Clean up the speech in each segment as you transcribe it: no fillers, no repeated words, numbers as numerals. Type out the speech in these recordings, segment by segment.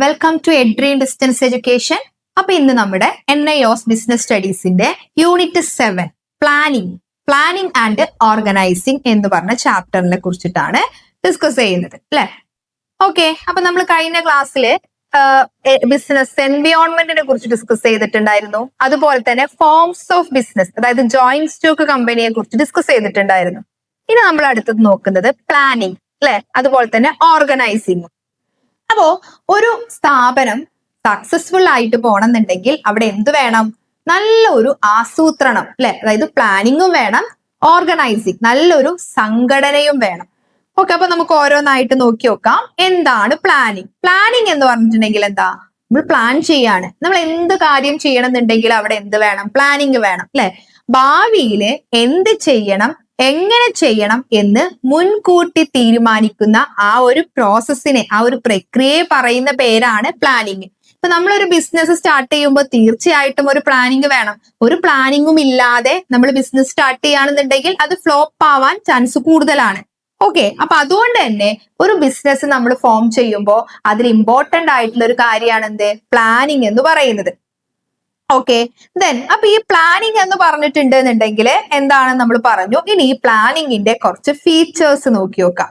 Welcome to Edream distance education. അപ്പൊ ഇന്ന് നമ്മുടെ NIOS ബിസിനസ് സ്റ്റഡീസിന്റെ യൂണിറ്റ് 7 പ്ലാനിങ് ആൻഡ് ഓർഗനൈസിങ് എന്ന് പറഞ്ഞ ചാപ്റ്ററിനെ കുറിച്ചിട്ടാണ് ഡിസ്കസ് ചെയ്യുന്നത് അല്ലെ. ഓക്കെ, അപ്പൊ നമ്മൾ കഴിഞ്ഞ ക്ലാസ്സിൽ ബിസിനസ് എൻവയോൺമെന്റിനെ കുറിച്ച് ഡിസ്കസ് ചെയ്തിട്ടുണ്ടായിരുന്നു. അതുപോലെ തന്നെ ഫോംസ് ഓഫ് ബിസിനസ്, അതായത് ജോയിന്റ് സ്റ്റോക്ക് കമ്പനിയെ കുറിച്ച് ഡിസ്കസ് ചെയ്തിട്ടുണ്ടായിരുന്നു. ഇനി നമ്മൾ അടുത്തത് നോക്കുന്നത് പ്ലാനിങ് അല്ലെ, അതുപോലെ തന്നെ ഓർഗനൈസിങ്. അപ്പോ ഒരു സ്ഥാപനം സക്സസ്ഫുൾ ആയിട്ട് പോകണമെന്നുണ്ടെങ്കിൽ അവിടെ എന്ത് വേണം? നല്ലൊരു ആസൂത്രണം അല്ലെ, അതായത് പ്ലാനിങ്ങും വേണം, ഓർഗനൈസിങ് നല്ലൊരു സംഘടനയും വേണം. ഓക്കെ, അപ്പൊ നമുക്ക് ഓരോന്നായിട്ട് നോക്കി നോക്കാം. എന്താണ് പ്ലാനിങ് എന്ന് പറഞ്ഞിട്ടുണ്ടെങ്കിൽ എന്താ? നമ്മൾ പ്ലാൻ ചെയ്യാണ്. നമ്മൾ എന്ത് കാര്യം ചെയ്യണം എന്നുണ്ടെങ്കിൽ അവിടെ എന്ത് വേണം? പ്ലാനിങ് വേണം അല്ലെ. ഭാവിയില് എന്ത് ചെയ്യണം, എങ്ങനെ ചെയ്യണം എന്ന് മുൻകൂട്ടി തീരുമാനിക്കുന്ന ആ ഒരു പ്രോസസ്സിനെ, ആ ഒരു പ്രക്രിയയെ പറയുന്ന പേരാണ് പ്ലാനിങ്. ഇപ്പൊ നമ്മളൊരു ബിസിനസ് സ്റ്റാർട്ട് ചെയ്യുമ്പോൾ തീർച്ചയായിട്ടും ഒരു പ്ലാനിങ് വേണം. ഒരു പ്ലാനിങ്ങും ഇല്ലാതെ നമ്മൾ ബിസിനസ് സ്റ്റാർട്ട് ചെയ്യുകയാണെന്നുണ്ടെങ്കിൽ അത് ഫ്ലോപ്പ് ആവാൻ ചാൻസ് കൂടുതലാണ്. ഓക്കെ, അപ്പൊ അതുകൊണ്ട് തന്നെ ഒരു ബിസിനസ് നമ്മൾ ഫോം ചെയ്യുമ്പോൾ അതിൽ ഇമ്പോർട്ടന്റ് ആയിട്ടുള്ള ഒരു കാര്യമാണ് എന്ത്? പ്ലാനിങ് എന്ന് പറയുന്നത്. ഓക്കെ, അപ്പൊ ഈ പ്ലാനിങ് എന്ന് പറഞ്ഞിട്ടുണ്ട് എന്നുണ്ടെങ്കിൽ എന്താണെന്ന് നമ്മൾ പറഞ്ഞു. ഇനി ഈ പ്ലാനിങ്ങിന്റെ കുറച്ച് ഫീച്ചേഴ്സ് നോക്കി നോക്കാം.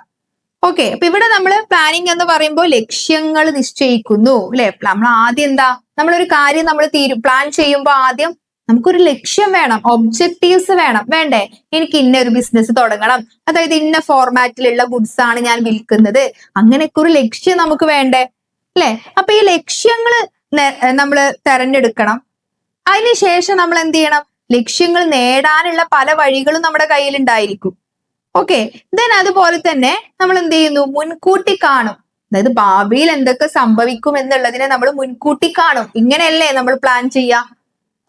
ഓക്കെ, അപ്പൊ ഇവിടെ നമ്മൾ പ്ലാനിങ് എന്ന് പറയുമ്പോൾ ലക്ഷ്യങ്ങൾ നിശ്ചയിക്കുന്നു അല്ലെ. നമ്മൾ ആദ്യം എന്താ, നമ്മളൊരു കാര്യം നമ്മൾ പ്ലാൻ ചെയ്യുമ്പോൾ ആദ്യം നമുക്കൊരു ലക്ഷ്യം വേണം, ഒബ്ജക്റ്റീവ്സ് വേണ്ടേ? എനിക്ക് ഇന്ന ഒരു ബിസിനസ് തുടങ്ങണം, അതായത് ഇന്ന ഫോർമാറ്റിലുള്ള ഗുഡ്സ് ആണ് ഞാൻ വിൽക്കുന്നത്, അങ്ങനെയൊക്കെ ഒരു ലക്ഷ്യം നമുക്ക് വേണ്ടേ അല്ലെ. അപ്പൊ ഈ ലക്ഷ്യങ്ങൾ നമ്മൾ തെരഞ്ഞെടുക്കണം. അതിനുശേഷം നമ്മൾ എന്ത് ചെയ്യണം? ലക്ഷ്യങ്ങൾ നേടാനുള്ള പല വഴികളും നമ്മുടെ കയ്യിൽ ഉണ്ടായിരിക്കും. ഓക്കെ, അതുപോലെ തന്നെ നമ്മൾ എന്ത് ചെയ്യുന്നു? മുൻകൂട്ടി കാണും. അതായത് ഭാവിയിൽ എന്തൊക്കെ സംഭവിക്കും എന്നുള്ളതിനെ നമ്മൾ മുൻകൂട്ടി കാണും. ഇങ്ങനെയല്ലേ നമ്മൾ പ്ലാൻ ചെയ്യാം.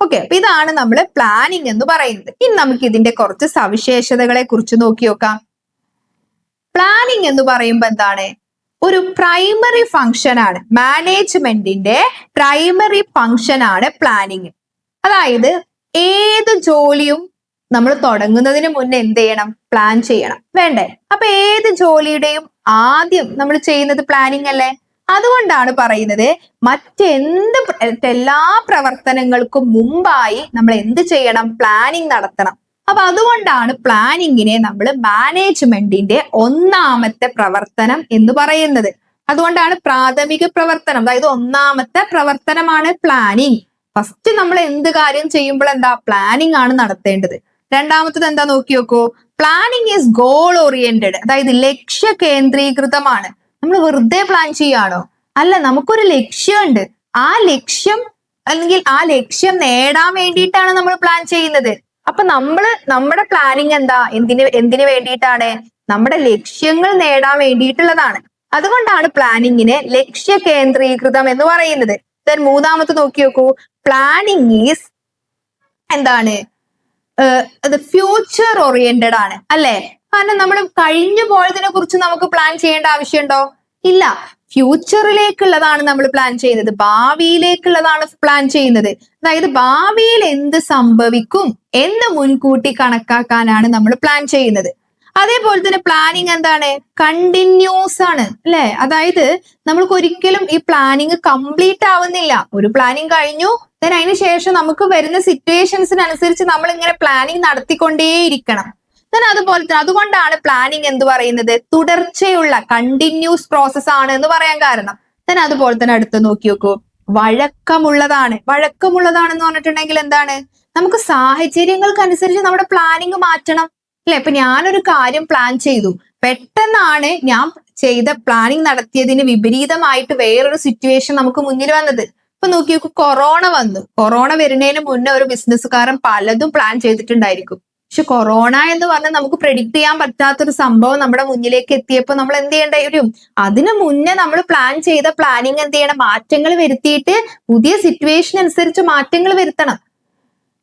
ഓക്കെ, അപ്പൊ ഇതാണ് നമ്മൾ പ്ലാനിങ് എന്ന് പറയുന്നത്. ഇനി നമുക്ക് ഇതിന്റെ കുറച്ച് സവിശേഷതകളെ കുറിച്ച് നോക്കി നോക്കാം. പ്ലാനിങ് എന്ന് പറയുമ്പോൾ എന്താണ്? ഒരു പ്രൈമറി ഫംഗ്ഷൻ ആണ്, മാനേജ്മെന്റിന്റെ പ്രൈമറി ഫംഗ്ഷൻ ആണ് പ്ലാനിങ്. അതായത് ഏത് ജോലിയും നമ്മൾ തുടങ്ങുന്നതിന് മുന്നേ എന്ത് ചെയ്യണം? പ്ലാൻ ചെയ്യണം, വേണ്ടേ? അപ്പൊ ഏത് ജോലിയുടെയും ആദ്യം നമ്മൾ ചെയ്യുന്നത് പ്ലാനിങ് അല്ലേ. അതുകൊണ്ടാണ് പറയുന്നത് എല്ലാ പ്രവർത്തനങ്ങൾക്കും മുമ്പായി നമ്മൾ എന്ത് ചെയ്യണം? പ്ലാനിങ് നടത്തണം. അപ്പൊ അതുകൊണ്ടാണ് പ്ലാനിങ്ങിനെ നമ്മൾ മാനേജ്മെന്റിന്റെ ഒന്നാമത്തെ പ്രവർത്തനം എന്ന് പറയുന്നത്. അതുകൊണ്ടാണ് പ്രാഥമിക പ്രവർത്തനം, അതായത് ഒന്നാമത്തെ പ്രവർത്തനമാണ് പ്ലാനിങ്. ഫസ്റ്റ് നമ്മൾ എന്ത് കാര്യം ചെയ്യുമ്പോൾ എന്താ? പ്ലാനിങ് ആണ് നടത്തേണ്ടത്. രണ്ടാമത്തത് എന്താ നോക്കി നോക്കൂ. പ്ലാനിങ് ഈസ് ഗോൾ ഓറിയന്റഡ്, അതായത് ലക്ഷ്യ കേന്ദ്രീകൃതമാണ്. നമ്മൾ വെറുതെ പ്ലാൻ ചെയ്യാണോ? അല്ല, നമുക്കൊരു ലക്ഷ്യമുണ്ട്. ആ ലക്ഷ്യം അല്ലെങ്കിൽ ആ ലക്ഷ്യം നേടാൻ വേണ്ടിയിട്ടാണ് നമ്മൾ പ്ലാൻ ചെയ്യുന്നത്. അപ്പൊ നമ്മുടെ പ്ലാനിങ് എന്താ? എന്തിനു വേണ്ടിയിട്ടാണ്? നമ്മുടെ ലക്ഷ്യങ്ങൾ നേടാൻ വേണ്ടിയിട്ടുള്ളതാണ്. അതുകൊണ്ടാണ് പ്ലാനിങ്ങിനെ ലക്ഷ്യ കേന്ദ്രീകൃതം എന്ന് പറയുന്നത്. മൂന്നാമത്തെ നോക്കി നോക്കൂ. പ്ലാനിങ് ഈസ് എന്താണ്? ഫ്യൂച്ചർ ഓറിയന്റഡ് ആണ് അല്ലെ. കാരണം നമ്മൾ കഴിഞ്ഞു പോയതിനെ കുറിച്ച് നമുക്ക് പ്ലാൻ ചെയ്യേണ്ട ആവശ്യമുണ്ടോ? ഇല്ല. ഫ്യൂച്ചറിലേക്കുള്ളതാണ് നമ്മൾ പ്ലാൻ ചെയ്യുന്നത്, ഭാവിയിലേക്കുള്ളതാണ് പ്ലാൻ ചെയ്യുന്നത്. അതായത് ഭാവിയിൽ എന്ത് സംഭവിക്കും എന്ന് മുൻകൂട്ടി കണക്കാക്കാനാണ് നമ്മൾ പ്ലാൻ ചെയ്യുന്നത്. അതേപോലെ തന്നെ പ്ലാനിങ് എന്താണ്? കണ്ടിന്യൂസ് ആണ് അല്ലെ. അതായത് നമ്മൾക്ക് ഒരിക്കലും ഈ പ്ലാനിങ് കംപ്ലീറ്റ് ആവുന്നില്ല. ഒരു പ്ലാനിങ് കഴിഞ്ഞു, അതിന് ശേഷം നമുക്ക് വരുന്ന സിറ്റുവേഷൻസിനനുസരിച്ച് നമ്മൾ ഇങ്ങനെ പ്ലാനിങ് നടത്തിക്കൊണ്ടേയിരിക്കണം. അതുപോലെ തന്നെ അതുകൊണ്ടാണ് പ്ലാനിങ് എന്ത് പറയുന്നത്? തുടർച്ചയുള്ള കണ്ടിന്യൂസ് പ്രോസസ് ആണ് എന്ന് പറയാൻ കാരണം. അതുപോലെ തന്നെ അടുത്ത് നോക്കി നോക്കൂ. വഴക്കമുള്ളതാണെന്ന് പറഞ്ഞിട്ടുണ്ടെങ്കിൽ എന്താണ്? നമുക്ക് സാഹചര്യങ്ങൾക്കനുസരിച്ച് നമ്മുടെ പ്ലാനിങ് മാറ്റണം അല്ലെ. ഇപ്പൊ ഞാനൊരു കാര്യം പ്ലാൻ ചെയ്തു, പെട്ടെന്നാണ് ഞാൻ ചെയ്ത പ്ലാനിങ് നടത്തിയതിന് വിപരീതമായിട്ട് വേറൊരു സിറ്റുവേഷൻ നമുക്ക് മുന്നിൽ വന്നത്. ഇപ്പൊ നോക്കി നോക്കൂ, കൊറോണ വന്നു. കൊറോണ വരുന്നതിന് മുന്നേ ഒരു ബിസിനസ്സുകാരൻ പലതും പ്ലാൻ ചെയ്തിട്ടുണ്ടായിരിക്കും. പക്ഷെ കൊറോണ എന്ന് പറഞ്ഞാൽ നമുക്ക് പ്രെഡിക്ട് ചെയ്യാൻ പറ്റാത്തൊരു സംഭവം നമ്മുടെ മുന്നിലേക്ക് എത്തിയപ്പോൾ നമ്മൾ എന്ത് ചെയ്യേണ്ടി വരും? അതിനു മുന്നേ നമ്മൾ പ്ലാൻ ചെയ്ത പ്ലാനിങ് എന്ത് ചെയ്യണം? മാറ്റങ്ങൾ വരുത്തിയിട്ട് പുതിയ സിറ്റുവേഷൻ അനുസരിച്ച് മാറ്റങ്ങൾ വരുത്തണം.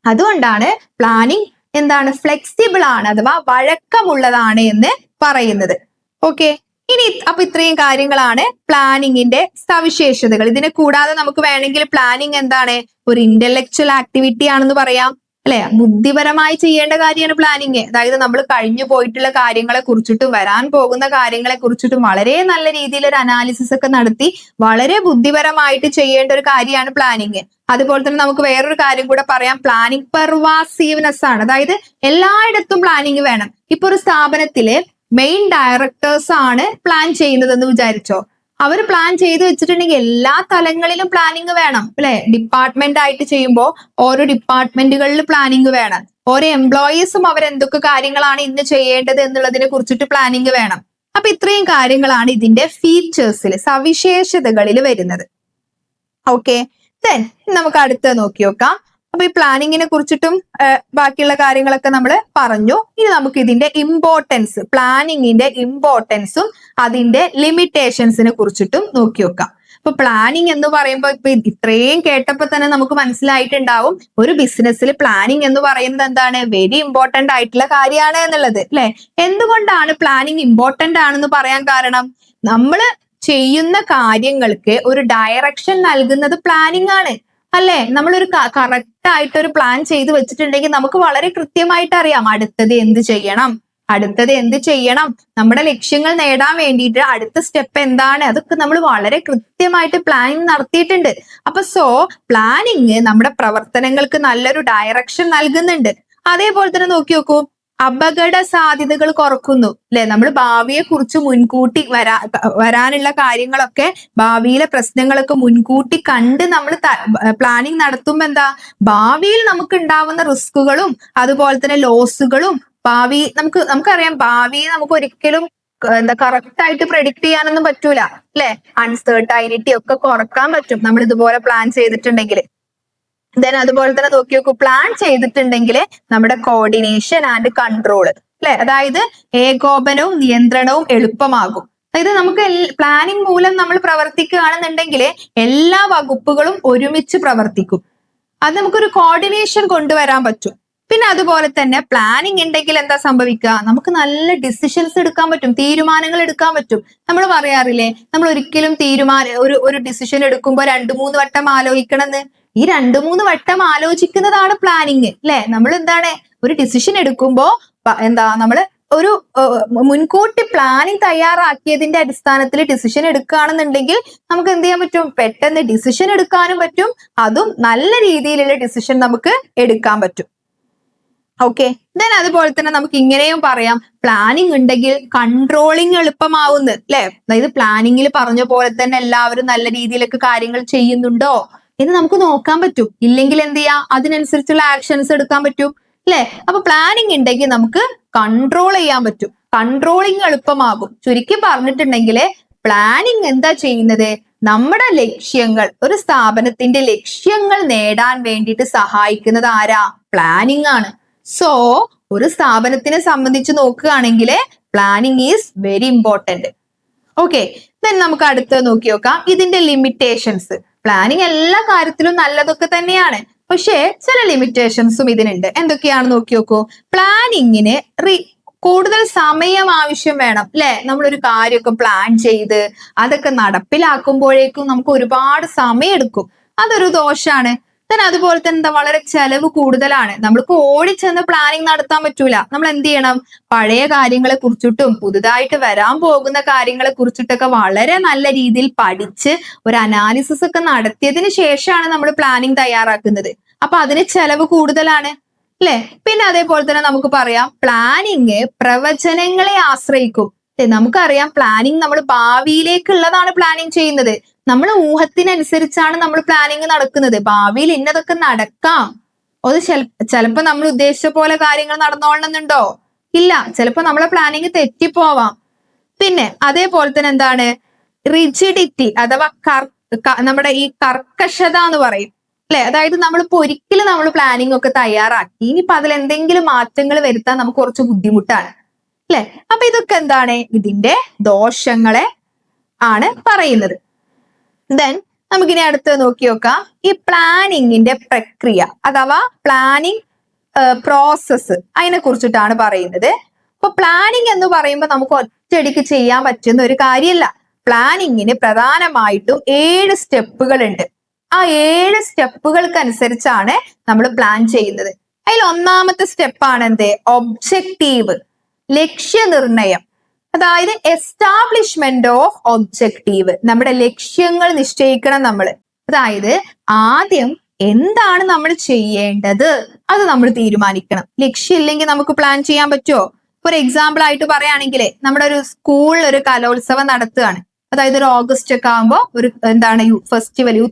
അതുകൊണ്ടാണ് പ്ലാനിങ് എന്താണ്? ഫ്ലെക്സിബിൾ ആണ്, അഥവാ വഴക്കമുള്ളതാണ് എന്ന് പറയുന്നത്. ഓക്കെ, ഇനി അപ്പൊ ഇത്രയും കാര്യങ്ങളാണ് പ്ലാനിങ്ങിന്റെ സവിശേഷതകൾ. ഇതിനെ കൂടാതെ നമുക്ക് വേണമെങ്കിൽ പ്ലാനിങ് എന്താണ്? ഒരു ഇന്റലക്ച്വൽ ആക്ടിവിറ്റി ആണെന്ന് പറയാം. അല്ലെ? ബുദ്ധിപരമായി ചെയ്യേണ്ട കാര്യമാണ് പ്ലാനിങ്. അതായത് നമ്മൾ കഴിഞ്ഞു പോയിട്ടുള്ള കാര്യങ്ങളെ കുറിച്ചിട്ടും വരാൻ പോകുന്ന കാര്യങ്ങളെ കുറിച്ചിട്ടും വളരെ നല്ല രീതിയിൽ ഒരു അനാലിസിസ് ഒക്കെ നടത്തി വളരെ ബുദ്ധിപരമായിട്ട് ചെയ്യേണ്ട ഒരു കാര്യമാണ് പ്ലാനിങ്. അതുപോലെ തന്നെ നമുക്ക് വേറൊരു കാര്യം കൂടെ പറയാം, പ്ലാനിങ് പെർവാസീവ്നെസ് ആണ്. അതായത് എല്ലായിടത്തും പ്ലാനിങ് വേണം. ഇപ്പൊ ഒരു സ്ഥാപനത്തില് മെയിൻ ഡയറക്ടേഴ്സ് ആണ് പ്ലാൻ ചെയ്യുന്നതെന്ന് വിചാരിച്ചോ, അവർ പ്ലാൻ ചെയ്ത് വെച്ചിട്ടുണ്ടെങ്കിൽ എല്ലാ തലങ്ങളിലും പ്ലാനിങ് വേണം, അല്ലെ? ഡിപ്പാർട്ട്മെന്റ് ആയിട്ട് ചെയ്യുമ്പോൾ ഓരോ ഡിപ്പാർട്ട്മെന്റുകളിൽ പ്ലാനിങ് വേണം. ഓരോ എംപ്ലോയീസും അവരെന്തൊക്കെ കാര്യങ്ങളാണ് ഇന്ന് ചെയ്യേണ്ടത് എന്നുള്ളതിനെ കുറിച്ചിട്ട് പ്ലാനിങ് വേണം. അപ്പൊ ഇത്രയും കാര്യങ്ങളാണ് ഇതിന്റെ ഫീച്ചേഴ്സിൽ, സവിശേഷതകളിൽ വരുന്നത്. ഓക്കെ, ദെൻ നമുക്ക് അടുത്ത നോക്കി നോക്കാം. അപ്പൊ ഈ പ്ലാനിങ്ങിനെ കുറിച്ചിട്ടും ബാക്കിയുള്ള കാര്യങ്ങളൊക്കെ നമ്മൾ പറഞ്ഞു. ഇനി നമുക്ക് ഇതിന്റെ ഇമ്പോർട്ടൻസ്, പ്ലാനിങ്ങിന്റെ ഇമ്പോർട്ടൻസും അതിന്റെ ലിമിറ്റേഷൻസിനെ കുറിച്ചിട്ടും നോക്കി നോക്കാം. അപ്പൊ പ്ലാനിങ് എന്ന് പറയുമ്പോൾ ഇപ്പൊ ഇത്രയും കേട്ടപ്പോൾ തന്നെ നമുക്ക് മനസ്സിലായിട്ടുണ്ടാവും ഒരു ബിസിനസ്സിൽ പ്ലാനിങ് എന്ന് പറയുന്നത് എന്താണ്, വെരി ഇമ്പോർട്ടന്റ് ആയിട്ടുള്ള കാര്യമാണ് എന്നുള്ളത്, അല്ലെ? എന്തുകൊണ്ടാണ് പ്ലാനിങ് ഇമ്പോർട്ടന്റ് ആണെന്ന് പറയാൻ കാരണം, നമ്മൾ ചെയ്യുന്ന കാര്യങ്ങൾക്ക് ഒരു ഡയറക്ഷൻ നൽകുന്നത് പ്ലാനിങ് ആണ്, അല്ലെ? നമ്മളൊരു കറക്റ്റ് ആയിട്ട് ഒരു പ്ലാൻ ചെയ്ത് വെച്ചിട്ടുണ്ടെങ്കിൽ നമുക്ക് വളരെ കൃത്യമായിട്ട് അറിയാം അടുത്തത് എന്ത് ചെയ്യണം, നമ്മുടെ ലക്ഷ്യങ്ങൾ നേടാൻ വേണ്ടിയിട്ട് അടുത്ത സ്റ്റെപ്പ് എന്താണ്, അതൊക്കെ നമ്മൾ വളരെ കൃത്യമായിട്ട് പ്ലാനിങ് നടത്തിയിട്ടുണ്ട്. അപ്പൊ പ്ലാനിങ് നമ്മുടെ പ്രവർത്തനങ്ങൾക്ക് നല്ലൊരു ഡയറക്ഷൻ നൽകുന്നുണ്ട്. അതേപോലെ തന്നെ നോക്കി നോക്കൂ, അപകട സാധ്യതകൾ കുറക്കുന്നു, അല്ലെ? നമ്മൾ ഭാവിയെ കുറിച്ച് മുൻകൂട്ടി വരാനുള്ള കാര്യങ്ങളൊക്കെ, ഭാവിയിലെ പ്രശ്നങ്ങളൊക്കെ മുൻകൂട്ടി കണ്ട് നമ്മൾ പ്ലാനിങ് നടത്തുമ്പോ എന്താ, ഭാവിയിൽ നമുക്ക് ഉണ്ടാവുന്ന റിസ്കുകളും അതുപോലെ തന്നെ ലോസുകളും, നമുക്കറിയാം ഭാവിയെ നമുക്ക് ഒരിക്കലും കറക്റ്റ് ആയിട്ട് പ്രെഡിക്ട് ചെയ്യാനൊന്നും പറ്റൂല, അല്ലെ? അൺസർട്ടൈനിറ്റി ഒക്കെ കുറക്കാൻ പറ്റും നമ്മൾ ഇതുപോലെ പ്ലാൻ ചെയ്തിട്ടുണ്ടെങ്കിൽ. ദെൻ അതുപോലെ തന്നെ നോക്കി നോക്കൂ, പ്ലാൻ ചെയ്തിട്ടുണ്ടെങ്കിൽ നമ്മുടെ കോർഡിനേഷൻ ആൻഡ് കൺട്രോൾ, അല്ലെ? അതായത് ഏകോപനവും നിയന്ത്രണവും എളുപ്പമാകും. അതായത് നമുക്ക് പ്ലാനിങ് മൂലം നമ്മൾ പ്രവർത്തിക്കുകയാണെന്നുണ്ടെങ്കിൽ എല്ലാ വകുപ്പുകളും ഒരുമിച്ച് പ്രവർത്തിക്കും. അത് നമുക്കൊരു കോർഡിനേഷൻ കൊണ്ടുവരാൻ പറ്റും. പിന്നെ അതുപോലെ തന്നെ പ്ലാനിങ് ഉണ്ടെങ്കിൽ എന്താ സംഭവിക്കുക, നമുക്ക് നല്ല ഡിസിഷൻസ് എടുക്കാൻ പറ്റും, തീരുമാനങ്ങൾ എടുക്കാൻ പറ്റും. നമ്മൾ പറയാറില്ലേ, നമ്മൾ ഒരിക്കലും ഒരു ഡിസിഷൻ എടുക്കുമ്പോൾ 2-3 വട്ടം ആലോചിക്കണമെന്ന്. ഈ 2-3 വട്ടം ആലോചിക്കുന്നതാണ് പ്ലാനിങ്, അല്ലെ? നമ്മൾ എന്താണ് ഒരു ഡിസിഷൻ എടുക്കുമ്പോ നമ്മൾ ഒരു മുൻകൂട്ടി പ്ലാനിങ് തയ്യാറാക്കിയതിന്റെ അടിസ്ഥാനത്തിൽ ഡിസിഷൻ എടുക്കുകയാണെന്നുണ്ടെങ്കിൽ നമുക്ക് എന്ത് ചെയ്യാൻ പറ്റും, പെട്ടെന്ന് ഡിസിഷൻ എടുക്കാനും പറ്റും, അതും നല്ല രീതിയിലുള്ള ഡിസിഷൻ നമുക്ക് എടുക്കാൻ പറ്റും. ഓക്കെ, ദെൻ അതുപോലെ തന്നെ നമുക്ക് ഇങ്ങനെയും പറയാം, പ്ലാനിങ് ഉണ്ടെങ്കിൽ കൺട്രോളിങ് എളുപ്പമാവുന്നു, അല്ലെ? അതായത് പ്ലാനിങ്ങിൽ പറഞ്ഞ പോലെ തന്നെ എല്ലാവരും നല്ല രീതിയിലൊക്കെ കാര്യങ്ങൾ ചെയ്യുന്നുണ്ടോ എന്ന് നമുക്ക് നോക്കാൻ പറ്റും. ഇല്ലെങ്കിൽ എന്ത് ചെയ്യാം, അതിനനുസരിച്ചുള്ള ആക്ഷൻസ് എടുക്കാൻ പറ്റും, അല്ലെ? അപ്പൊ പ്ലാനിങ് ഉണ്ടെങ്കിൽ നമുക്ക് കൺട്രോൾ ചെയ്യാൻ പറ്റും, കൺട്രോളിങ് എളുപ്പമാകും. ചുരുക്കി പറഞ്ഞിട്ടുണ്ടെങ്കിൽ പ്ലാനിങ് എന്താ ചെയ്യുന്നത്, നമ്മുടെ ലക്ഷ്യങ്ങൾ, ഒരു സ്ഥാപനത്തിന്റെ ലക്ഷ്യങ്ങൾ നേടാൻ വേണ്ടിയിട്ട് സഹായിക്കുന്നത് ആരാ, പ്ലാനിങ് ആണ്. ഒരു സ്ഥാപനത്തിനെ സംബന്ധിച്ച് നോക്കുകയാണെങ്കിൽ planning is very important. Okay, then നമുക്ക് അടുത്തത് നോക്കി നോക്കാം, ഇതിന്റെ ലിമിറ്റേഷൻസ്. പ്ലാനിങ് എല്ലാ കാര്യത്തിലും നല്ലതൊക്കെ തന്നെയാണ്, പക്ഷേ ചില ലിമിറ്റേഷൻസും ഇതിനുണ്ട്. എന്തൊക്കെയാണ് നോക്കി നോക്കൂ. പ്ലാനിങ്ങിന് കൂടുതൽ സമയം ആവശ്യം വേണം, അല്ലെ? നമ്മളൊരു കാര്യമൊക്കെ പ്ലാൻ ചെയ്ത് അതൊക്കെ നടപ്പിലാക്കുമ്പോഴേക്കും നമുക്ക് ഒരുപാട് സമയം എടുക്കും, അതൊരു ദോഷാണ്. അതുപോലെ തന്നെ വളരെ ചെലവ് കൂടുതലാണ്, നമ്മൾക്ക് ഓടിച്ചെന്ന് പ്ലാനിങ് നടത്താൻ പറ്റൂല. നമ്മൾ എന്ത് ചെയ്യണം, പഴയ കാര്യങ്ങളെ കുറിച്ചിട്ടും പുതുതായിട്ട് വരാൻ പോകുന്ന കാര്യങ്ങളെ കുറിച്ചിട്ടൊക്കെ വളരെ നല്ല രീതിയിൽ പഠിച്ച് ഒരു അനാലിസിസ് ഒക്കെ നടത്തിയതിന് ശേഷമാണ് നമ്മൾ പ്ലാനിങ് തയ്യാറാക്കുന്നത്. അപ്പൊ അതിന് ചെലവ് കൂടുതലാണ്, അല്ലെ? പിന്നെ അതേപോലെ തന്നെ നമുക്ക് പറയാം, പ്ലാനിങ് പ്രവചനങ്ങളെ ആശ്രയിക്കും. നമുക്കറിയാം പ്ലാനിങ് നമ്മൾ ഭാവിയിലേക്കുള്ളതാണ് പ്ലാനിങ് ചെയ്യുന്നത്. നമ്മൾ ഊഹത്തിനനുസരിച്ചാണ് നമ്മൾ പ്ലാനിങ് നടക്കുന്നത്. ഭാവിയിൽ ഇന്നതൊക്കെ നടക്കാം, അത് ചിലപ്പോ നമ്മൾ ഉദ്ദേശിച്ച പോലെ കാര്യങ്ങൾ നടന്നോളണമെന്നുണ്ടോ, ഇല്ല. ചിലപ്പോ നമ്മളെ പ്ലാനിങ് തെറ്റിപ്പോവാം. പിന്നെ അതേപോലെ തന്നെ എന്താണ്, റിജിഡിറ്റി അഥവാ നമ്മുടെ ഈ കർക്കശത എന്ന് പറയും, അല്ലെ? അതായത് നമ്മളിപ്പോ ഒരിക്കലും നമ്മൾ പ്ലാനിങ് ഒക്കെ തയ്യാറാക്കി ഇനിയിപ്പോ അതിൽ എന്തെങ്കിലും മാറ്റങ്ങൾ വരുത്താൻ നമുക്ക് കുറച്ച് ബുദ്ധിമുട്ടാണ്, അല്ലെ? അപ്പൊ ഇതൊക്കെ എന്താണ്, ഇതിന്റെ ദോഷങ്ങളെ ആണ് പറയുന്നത്. ദെൻ നമുക്കിനി അടുത്ത് നോക്കി നോക്കാം, ഈ പ്ലാനിങ്ങിന്റെ പ്രക്രിയ അഥവാ പ്ലാനിങ് പ്രോസസ്സ്, അതിനെ കുറിച്ചിട്ടാണ് പറയുന്നത്. അപ്പൊ പ്ലാനിങ് എന്ന് പറയുമ്പോൾ നമുക്ക് ഒറ്റയടിക്ക് ചെയ്യാൻ പറ്റുന്ന ഒരു കാര്യമല്ല. പ്ലാനിങ്ങിന് പ്രധാനമായിട്ടും 7 സ്റ്റെപ്പുകൾ ഉണ്ട്. ആ 7 സ്റ്റെപ്പുകൾക്ക് അനുസരിച്ചാണ് നമ്മൾ പ്ലാൻ ചെയ്യുന്നത്. അതിൽ ഒന്നാമത്തെ സ്റ്റെപ്പാണ് എന്ത്? ഒബ്ജക്റ്റീവ്, ലക്ഷ്യനിർണയം. അതായത് എസ്റ്റാബ്ലിഷ്മെന്റ് ഓഫ് ഒബ്ജക്റ്റീവ്, നമ്മുടെ ലക്ഷ്യങ്ങൾ നിശ്ചയിക്കണം നമ്മൾ. അതായത് ആദ്യം എന്താണ് നമ്മൾ ചെയ്യേണ്ടത് അത് നമ്മൾ തീരുമാനിക്കണം. ലക്ഷ്യം ഇല്ലെങ്കിൽ നമുക്ക് പ്ലാൻ ചെയ്യാൻ പറ്റുമോ? ഒരു എക്സാമ്പിൾ ആയിട്ട് പറയുകയാണെങ്കിൽ നമ്മുടെ ഒരു സ്കൂളിൽ ഒരു കലോത്സവം നടത്തുകയാണ്. അതായത് ഒരു ഓഗസ്റ്റ് ഒക്കെ ആകുമ്പോൾ ഒരു എന്താണ് യൂത്ത്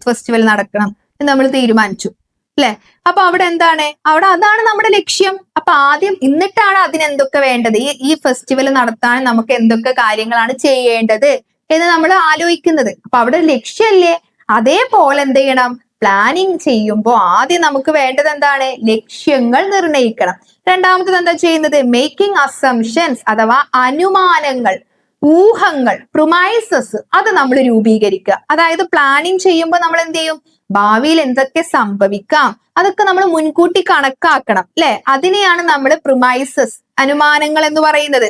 ഫെസ്റ്റിവൽ നടക്കണം എന്ന് നമ്മൾ തീരുമാനിച്ചു അല്ലെ? അപ്പൊ അവിടെ എന്താണ്? അവിടെ അതാണ് നമ്മുടെ ലക്ഷ്യം. അപ്പൊ ആദ്യം എന്നിട്ടാണ് അതിനെന്തൊക്കെ വേണ്ടത്, ഈ ഫെസ്റ്റിവൽ നടത്താൻ നമുക്ക് എന്തൊക്കെ കാര്യങ്ങളാണ് ചെയ്യേണ്ടത് എന്ന് നമ്മൾ ആലോചിക്കുന്നത്. അപ്പൊ അവിടെ ലക്ഷ്യമല്ലേ? അതേപോലെ എന്ത് ചെയ്യണം? പ്ലാനിങ് ചെയ്യുമ്പോൾ ആദ്യം നമുക്ക് വേണ്ടത് എന്താണ്? ലക്ഷ്യങ്ങൾ നിർണയിക്കണം. രണ്ടാമത്തത് എന്താ ചെയ്യുന്നത്? മേക്കിംഗ് അസംഷൻസ് അഥവാ അനുമാനങ്ങൾ, ഊഹങ്ങൾ, പ്രിമൈസസ് അത് നമ്മൾ രൂപീകരിക്കുക. അതായത് പ്ലാനിങ് ചെയ്യുമ്പോൾ നമ്മൾ എന്ത് ചെയ്യും? ഭാവിയിൽ എന്തൊക്കെ സംഭവിക്കാം അതൊക്കെ നമ്മൾ മുൻകൂട്ടി കണക്കാക്കണം അല്ലെ? അതിനെയാണ് നമ്മൾ പ്രിമൈസസ്, അനുമാനങ്ങൾ എന്ന് പറയുന്നത്.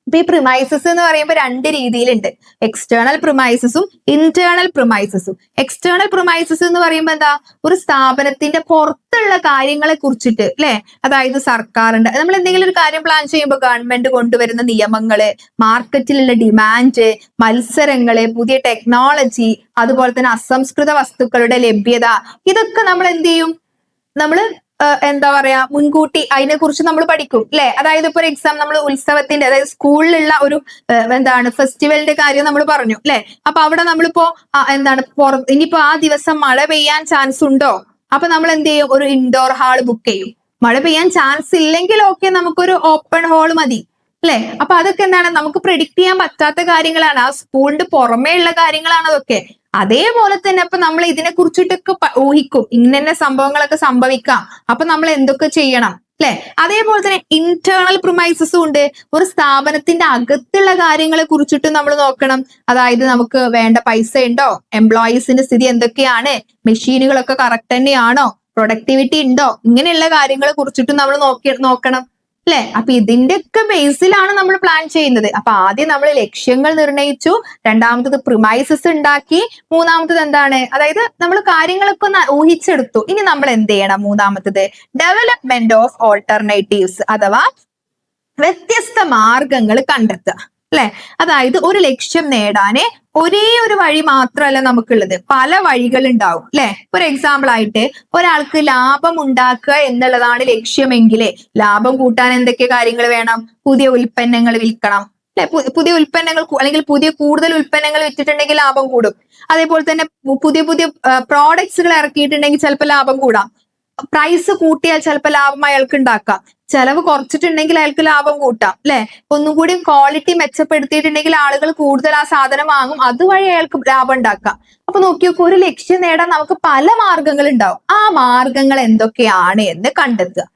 അപ്പൊ ഈ പ്രിമൈസസ് എന്ന് പറയുമ്പോൾ രണ്ട് രീതിയിലുണ്ട്. എക്സ്റ്റേണൽ പ്രിമൈസസും ഇന്റേണൽ പ്രിമൈസസും. എക്സ്റ്റേണൽ പ്രിമൈസസ് എന്ന് പറയുമ്പോൾ എന്താ? ഒരു സ്ഥാപനത്തിന്റെ പുറത്തുള്ള കാര്യങ്ങളെ കുറിച്ചിട്ട് അല്ലെ? അതായത് സർക്കാരിന്റെ, നമ്മൾ എന്തെങ്കിലും ഒരു കാര്യം പ്ലാൻ ചെയ്യുമ്പോൾ ഗവൺമെന്റ് കൊണ്ടുവരുന്ന നിയമങ്ങള്, മാർക്കറ്റിലുള്ള ഡിമാൻഡ്, മത്സരങ്ങള്, പുതിയ ടെക്നോളജി, അതുപോലെ തന്നെ അസംസ്കൃത വസ്തുക്കളുടെ ലഭ്യത, ഇതൊക്കെ നമ്മൾ എന്ത് ചെയ്യും? നമ്മള് എന്താ പറയാ, മുൻകൂട്ടി അതിനെ കുറിച്ച് നമ്മൾ പഠിക്കും അല്ലെ? അതായത് ഇപ്പൊ ഒരു എക്സാം നമ്മൾ ഉത്സവത്തിന്റെ, അതായത് സ്കൂളിലുള്ള ഒരു എന്താണ് ഫെസ്റ്റിവലിന്റെ കാര്യം നമ്മൾ പറഞ്ഞു അല്ലെ? അപ്പൊ അവിടെ നമ്മളിപ്പോ എന്താണ് ഇനിയിപ്പോ ആ ദിവസം മഴ പെയ്യാൻ ചാൻസ് ഉണ്ടോ? അപ്പൊ നമ്മൾ എന്ത് ചെയ്യും? ഒരു ഇൻഡോർ ഹാൾ ബുക്ക് ചെയ്യും. മഴ പെയ്യാൻ ചാൻസ് ഇല്ലെങ്കിൽ ഓക്കെ, നമുക്കൊരു ഓപ്പൺ ഹാൾ മതി അല്ലെ? അപ്പൊ അതൊക്കെ എന്താണ്? നമുക്ക് പ്രെഡിക്ട് ചെയ്യാൻ പറ്റാത്ത കാര്യങ്ങളാണ്, ആ സ്കൂളിന്റെ പുറമേ ഉള്ള കാര്യങ്ങളാണ് അതൊക്കെ. അതേപോലെ തന്നെ അപ്പൊ നമ്മൾ ഇതിനെ കുറിച്ചിട്ടൊക്കെ ഊഹിക്കും, ഇന്ന സംഭവങ്ങളൊക്കെ സംഭവിക്കാം, അപ്പൊ നമ്മൾ എന്തൊക്കെ ചെയ്യണം അല്ലെ? അതേപോലെ തന്നെ ഇന്റേണൽ പ്രിമൈസസും ഉണ്ട്. ഒരു സ്ഥാപനത്തിന്റെ അകത്തുള്ള കാര്യങ്ങളെ കുറിച്ചിട്ട് നമ്മൾ നോക്കണം. അതായത് നമുക്ക് വേണ്ട പൈസ ഉണ്ടോ, എംപ്ലോയീസിന്റെ സ്ഥിതി എന്തൊക്കെയാണ്, മെഷീനുകളൊക്കെ കറക്റ്റ് തന്നെയാണോ, പ്രൊഡക്ടിവിറ്റി ഉണ്ടോ, ഇങ്ങനെയുള്ള കാര്യങ്ങളെ കുറിച്ചിട്ട് നമ്മൾ നോക്കണം അല്ലെ? അപ്പൊ ഇതിന്റെ ഒക്കെ ബേസിലാണ് നമ്മൾ പ്ലാൻ ചെയ്യുന്നത്. അപ്പൊ ആദ്യം നമ്മൾ ലക്ഷ്യങ്ങൾ നിർണയിച്ചു, രണ്ടാമത്തത് പ്രിമൈസസ് ഉണ്ടാക്കി, മൂന്നാമത്തത് എന്താണ്? അതായത് നമ്മൾ കാര്യങ്ങളൊക്കെ ഒന്ന് ഊഹിച്ചെടുത്തു. ഇനി നമ്മൾ എന്ത് ചെയ്യണം? മൂന്നാമത്തത് ഡെവലപ്മെന്റ് ഓഫ് ഓൾട്ടർനേറ്റീവ്സ് അഥവാ വ്യത്യസ്ത മാർഗങ്ങൾ കണ്ടെത്തുക അല്ലെ? അതായത് ഒരു ലക്ഷ്യം നേടാന് ഒരേ ഒരു വഴി മാത്രമല്ല നമുക്കുള്ളത്, പല വഴികൾ ഉണ്ടാവും അല്ലെ? ഒരു എക്സാമ്പിൾ ആയിട്ട് ഒരാൾക്ക് ലാഭം ഉണ്ടാക്കുക എന്നുള്ളതാണ് ലക്ഷ്യമെങ്കിൽ ലാഭം കൂട്ടാൻ എന്തൊക്കെ കാര്യങ്ങൾ വേണം? പുതിയ ഉൽപ്പന്നങ്ങൾ വിൽക്കണം അല്ലെ? പുതിയ ഉൽപ്പന്നങ്ങൾ അല്ലെങ്കിൽ കൂടുതൽ ഉൽപ്പന്നങ്ങൾ വിറ്റിട്ടുണ്ടെങ്കിൽ ലാഭം കൂടും. അതേപോലെ തന്നെ പുതിയ പ്രോഡക്ട്സുകൾ ഇറക്കിയിട്ടുണ്ടെങ്കിൽ ചിലപ്പോൾ ലാഭം കൂടാം. പ്രൈസ് കൂട്ടിയാൽ ചിലപ്പോൾ ലാഭം അയാൾക്ക് ഉണ്ടാക്കാം. ചെലവ് കുറച്ചിട്ടുണ്ടെങ്കിൽ അയാൾക്ക് ലാഭം കൂട്ടാം അല്ലെ? ഒന്നും കൂടി ക്വാളിറ്റി മെച്ചപ്പെടുത്തിയിട്ടുണ്ടെങ്കിൽ ആളുകൾ കൂടുതൽ ആ സാധനം വാങ്ങും, അതുവഴി അയാൾക്ക് ലാഭം ഉണ്ടാക്കാം. അപ്പൊ നോക്കി നോക്കൂ, ഒരു ലക്ഷ്യം നേടാൻ നമുക്ക് പല മാർഗങ്ങൾ ഉണ്ടാവും. ആ മാർഗങ്ങൾ എന്തൊക്കെയാണ് എന്ന് കണ്ടെത്തുക.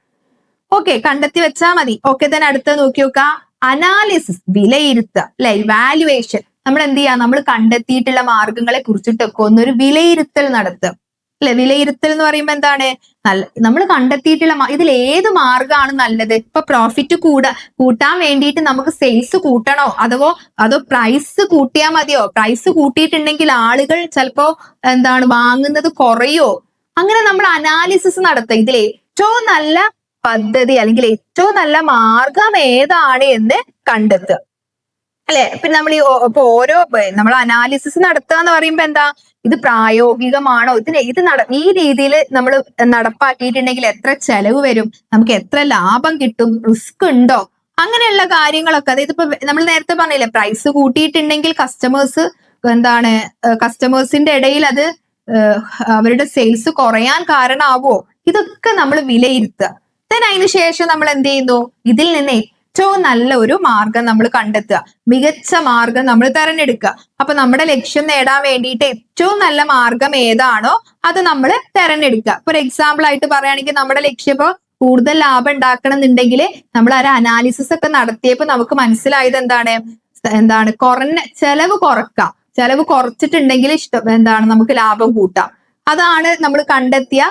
ഓക്കെ, കണ്ടെത്തി വെച്ചാൽ മതി. ഓക്കെ, തന്നെ അടുത്ത നോക്കി നോക്കുക, അനാലിസിസ്, വിലയിരുത്തുക അല്ലെ? ഇവാലുവേഷൻ. നമ്മൾ എന്ത് ചെയ്യാം? നമ്മൾ കണ്ടെത്തിയിട്ടുള്ള മാർഗങ്ങളെ കുറിച്ചിട്ടൊക്കെ ഒന്നൊരു വിലയിരുത്തൽ നടത്തുക അല്ലെ? വിലയിരുത്തൽ എന്ന് പറയുമ്പോൾ എന്താണ്? നമ്മൾ കണ്ടെത്തിയിട്ടുള്ള ഇതിൽ ഏത് മാർഗമാണ് നല്ലത്? ഇപ്പൊ പ്രോഫിറ്റ് കൂട്ടാൻ വേണ്ടിയിട്ട് നമുക്ക് സെയിൽസ് കൂട്ടണോ, അതോ പ്രൈസ് കൂട്ടിയാൽ മതിയോ? പ്രൈസ് കൂട്ടിയിട്ടുണ്ടെങ്കിൽ ആളുകൾ ചിലപ്പോ എന്താണ് വാങ്ങുന്നത് കുറയോ? അങ്ങനെ നമ്മൾ അനാലിസിസ് നടത്തുക. ഇതിൽ ഏറ്റവും നല്ല പദ്ധതി അല്ലെങ്കിൽ ഏറ്റവും നല്ല മാർഗം ഏതാണ് എന്ന് കണ്ടെത്തുക അല്ലെ? പിന്നെ നമ്മൾ നമ്മൾ അനാലിസിസ് നടത്തുക എന്ന് പറയുമ്പോ എന്താ? ഇത് പ്രായോഗികമാണോ, ഈ രീതിയിൽ നമ്മൾ നടപ്പാക്കിയിട്ടുണ്ടെങ്കിൽ എത്ര ചെലവ് വരും, നമുക്ക് എത്ര ലാഭം കിട്ടും, റിസ്ക് ഉണ്ടോ, അങ്ങനെയുള്ള കാര്യങ്ങളൊക്കെ. അതായത് ഇപ്പൊ നമ്മൾ നേരത്തെ പറഞ്ഞില്ലേ, പ്രൈസ് കൂട്ടിയിട്ടുണ്ടെങ്കിൽ കസ്റ്റമേഴ്സിന്റെ ഇടയിൽ അത് അവരുടെ സെയിൽസ് കുറയാൻ കാരണമാവോ? ഇതൊക്കെ നമ്മൾ വിലയിരുത്തുക. അതിന് ശേഷം നമ്മൾ എന്ത് ചെയ്യുന്നു? ഇതിൽ നിന്ന് ഏറ്റവും നല്ല ഒരു മാർഗം നമ്മൾ കണ്ടെത്തുക, മികച്ച മാർഗം നമ്മൾ തെരഞ്ഞെടുക്കുക. അപ്പൊ നമ്മുടെ ലക്ഷ്യം നേടാൻ വേണ്ടിയിട്ട് ഏറ്റവും നല്ല മാർഗം ഏതാണോ അത് നമ്മൾ തെരഞ്ഞെടുക്കുക. ഒരു എക്സാമ്പിൾ ആയിട്ട് പറയുകയാണെങ്കിൽ നമ്മുടെ ലക്ഷ്യം ഇപ്പൊ കൂടുതൽ ലാഭം ഉണ്ടാക്കണം എന്നുണ്ടെങ്കിൽ നമ്മൾ ഒരു അനാലിസിസ് ഒക്കെ നടത്തിയപ്പോൾ നമുക്ക് മനസ്സിലായത് എന്താണ്? കുറഞ്ഞ ചെലവ് കുറക്കാം. ചെലവ് കുറച്ചിട്ടുണ്ടെങ്കിൽ നമുക്ക് ലാഭം കൂട്ടാം. അതാണ് നമ്മൾ കണ്ടെത്തിയ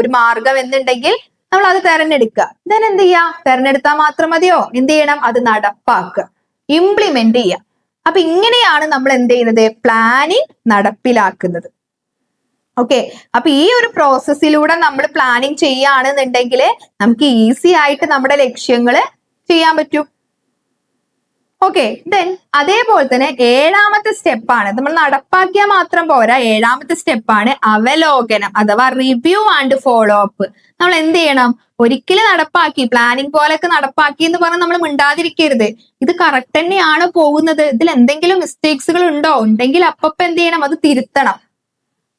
ഒരു മാർഗം എന്നുണ്ടെങ്കിൽ നമ്മൾ അത് തെരഞ്ഞെടുക്കുക. then എന്ത് ചെയ്യാ? തെരഞ്ഞെടുത്താൽ മാത്രം മതിയോ? എന്ത് ചെയ്യണം? അത് നടപ്പാക്കുക, ഇംപ്ലിമെന്റ് ചെയ്യുക. അപ്പൊ ഇങ്ങനെയാണ് നമ്മൾ എന്ത് ചെയ്യുന്നത്? പ്ലാനിങ് നടപ്പിലാക്കുന്നത്. ഓക്കെ, അപ്പൊ ഈ ഒരു പ്രോസസ്സിലൂടെ നമ്മൾ പ്ലാനിങ് ചെയ്യുകയാണെന്നുണ്ടെങ്കിൽ നമുക്ക് ഈസി ആയിട്ട് നമ്മുടെ ലക്ഷ്യങ്ങള് ചെയ്യാൻ പറ്റും. ഓക്കെ, ദെൻ അതേപോലെ തന്നെ ഏഴാമത്തെ സ്റ്റെപ്പാണ്, നമ്മൾ നടപ്പാക്കിയാൽ മാത്രം പോരാ, ഏഴാമത്തെ സ്റ്റെപ്പാണ് അവലോകനം അഥവാ റിവ്യൂ ആൻഡ് ഫോളോ അപ്പ്. നമ്മൾ എന്ത് ചെയ്യണം? ഒരിക്കലും നടപ്പാക്കി, പ്ലാനിങ് പോലൊക്കെ നടപ്പാക്കി എന്ന് പറഞ്ഞാൽ നമ്മൾ മിണ്ടാതിരിക്കരുത്. ഇത് കറക്റ്റ് തന്നെയാണോ പോകുന്നത്, ഇതിൽ എന്തെങ്കിലും മിസ്റ്റേക്സുകൾ ഉണ്ടോ, ഉണ്ടെങ്കിൽ അപ്പൊ എന്ത് ചെയ്യണം? അത് തിരുത്തണം.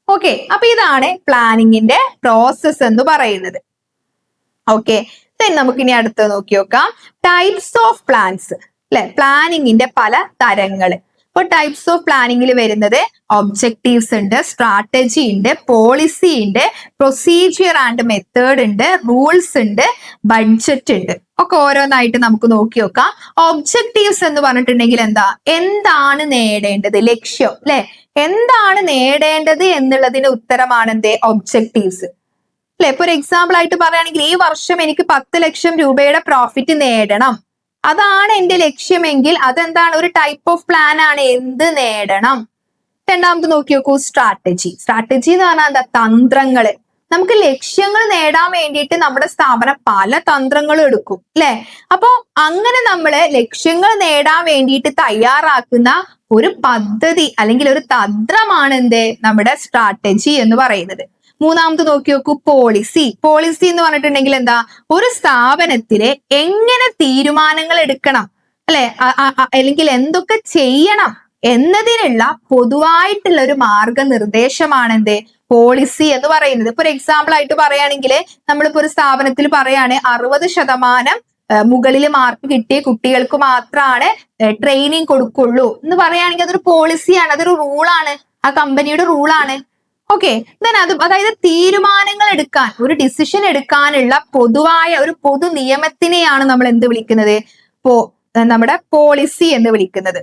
ഓക്കെ, അപ്പൊ ഇതാണ് പ്ലാനിങ്ങിന്റെ പ്രോസസ് എന്ന് പറയുന്നത്. ഓക്കെ, ദെൻ നമുക്ക് ഇനി അടുത്ത് നോക്കി നോക്കാം, ടൈപ്സ് ഓഫ് പ്ലാൻസ് അല്ലെ, പ്ലാനിങ്ങിന്റെ പല തരങ്ങൾ. ഇപ്പൊ ടൈപ്സ് ഓഫ് പ്ലാനിങ്ങിൽ വരുന്നത് ഒബ്ജക്റ്റീവ്സ് ഉണ്ട്, സ്ട്രാറ്റജി ഉണ്ട്, പോളിസി ഉണ്ട്, പ്രൊസീജിയർ ആൻഡ് മെത്തേഡ് ഉണ്ട്, റൂൾസ് ഉണ്ട്, ബഡ്ജറ്റ് ഉണ്ട്. ഒക്കെ ഓരോന്നായിട്ട് നമുക്ക് നോക്കി നോക്കാം. ഒബ്ജക്റ്റീവ്സ് എന്ന് പറഞ്ഞിട്ടുണ്ടെങ്കിൽ എന്താണ് നേടേണ്ടത്, ലക്ഷ്യം അല്ലെ, എന്താണ് നേടേണ്ടത് എന്നുള്ളതിന് ഉത്തരമാണ് എന്ത്? ഒബ്ജക്റ്റീവ്സ് അല്ലെ. ഇപ്പൊ ഒരു എക്സാമ്പിൾ ആയിട്ട് പറയുകയാണെങ്കിൽ, ഈ വർഷം എനിക്ക് 10 ലക്ഷം രൂപയുടെ പ്രോഫിറ്റ് നേടണം, അതാണ് എന്റെ ലക്ഷ്യമെങ്കിൽ അതെന്താണ്? ഒരു ടൈപ്പ് ഓഫ് പ്ലാൻ ആണ്. എന്ത് നേടണം? രണ്ടാമത് നോക്കി നോക്കൂ, സ്ട്രാറ്റജി. സ്ട്രാറ്റജി എന്ന് പറഞ്ഞാൽ തന്ത്രങ്ങള്. നമുക്ക് ലക്ഷ്യങ്ങൾ നേടാൻ വേണ്ടിയിട്ട് നമ്മുടെ സ്ഥാപനം പല തന്ത്രങ്ങളും എടുക്കും അല്ലെ. അപ്പൊ അങ്ങനെ നമ്മള് ലക്ഷ്യങ്ങൾ നേടാൻ വേണ്ടിയിട്ട് തയ്യാറാക്കുന്ന ഒരു പദ്ധതി അല്ലെങ്കിൽ ഒരു തന്ത്രമാണ് എന്ത്? നമ്മുടെ സ്ട്രാറ്റജി എന്ന് പറയുന്നത്. മൂന്നാമത് നോക്കി നോക്കൂ, പോളിസി. പോളിസി എന്ന് പറഞ്ഞിട്ടുണ്ടെങ്കിൽ ഒരു സ്ഥാപനത്തിലെ എങ്ങനെ തീരുമാനങ്ങൾ എടുക്കണം അല്ലെ, അല്ലെങ്കിൽ എന്തൊക്കെ ചെയ്യണം എന്നതിനുള്ള പൊതുവായിട്ടുള്ള ഒരു മാർഗനിർദ്ദേശമാണ് എന്ത്? പോളിസി എന്ന് പറയുന്നത്. ഇപ്പൊ ഒരു എക്സാമ്പിൾ ആയിട്ട് പറയുകയാണെങ്കിൽ, നമ്മളിപ്പോ ഒരു സ്ഥാപനത്തിൽ പറയാണ് 60% മുകളിൽ മാർക്ക് കിട്ടിയ കുട്ടികൾക്ക് മാത്രമാണ് ട്രെയിനിങ് കൊടുക്കുള്ളൂ എന്ന് പറയുകയാണെങ്കിൽ അതൊരു പോളിസിയാണ്, അതൊരു റൂളാണ്, ആ കമ്പനിയുടെ റൂളാണ്. ഓക്കെ, അതായത് തീരുമാനങ്ങൾ എടുക്കാൻ, ഒരു ഡിസിഷൻ എടുക്കാനുള്ള പൊതുവായ ഒരു പൊതു നിയമത്തിനെയാണ് നമ്മൾ എന്ത് വിളിക്കുന്നത്? നമ്മുടെ പോളിസി എന്ന് വിളിക്കുന്നത്.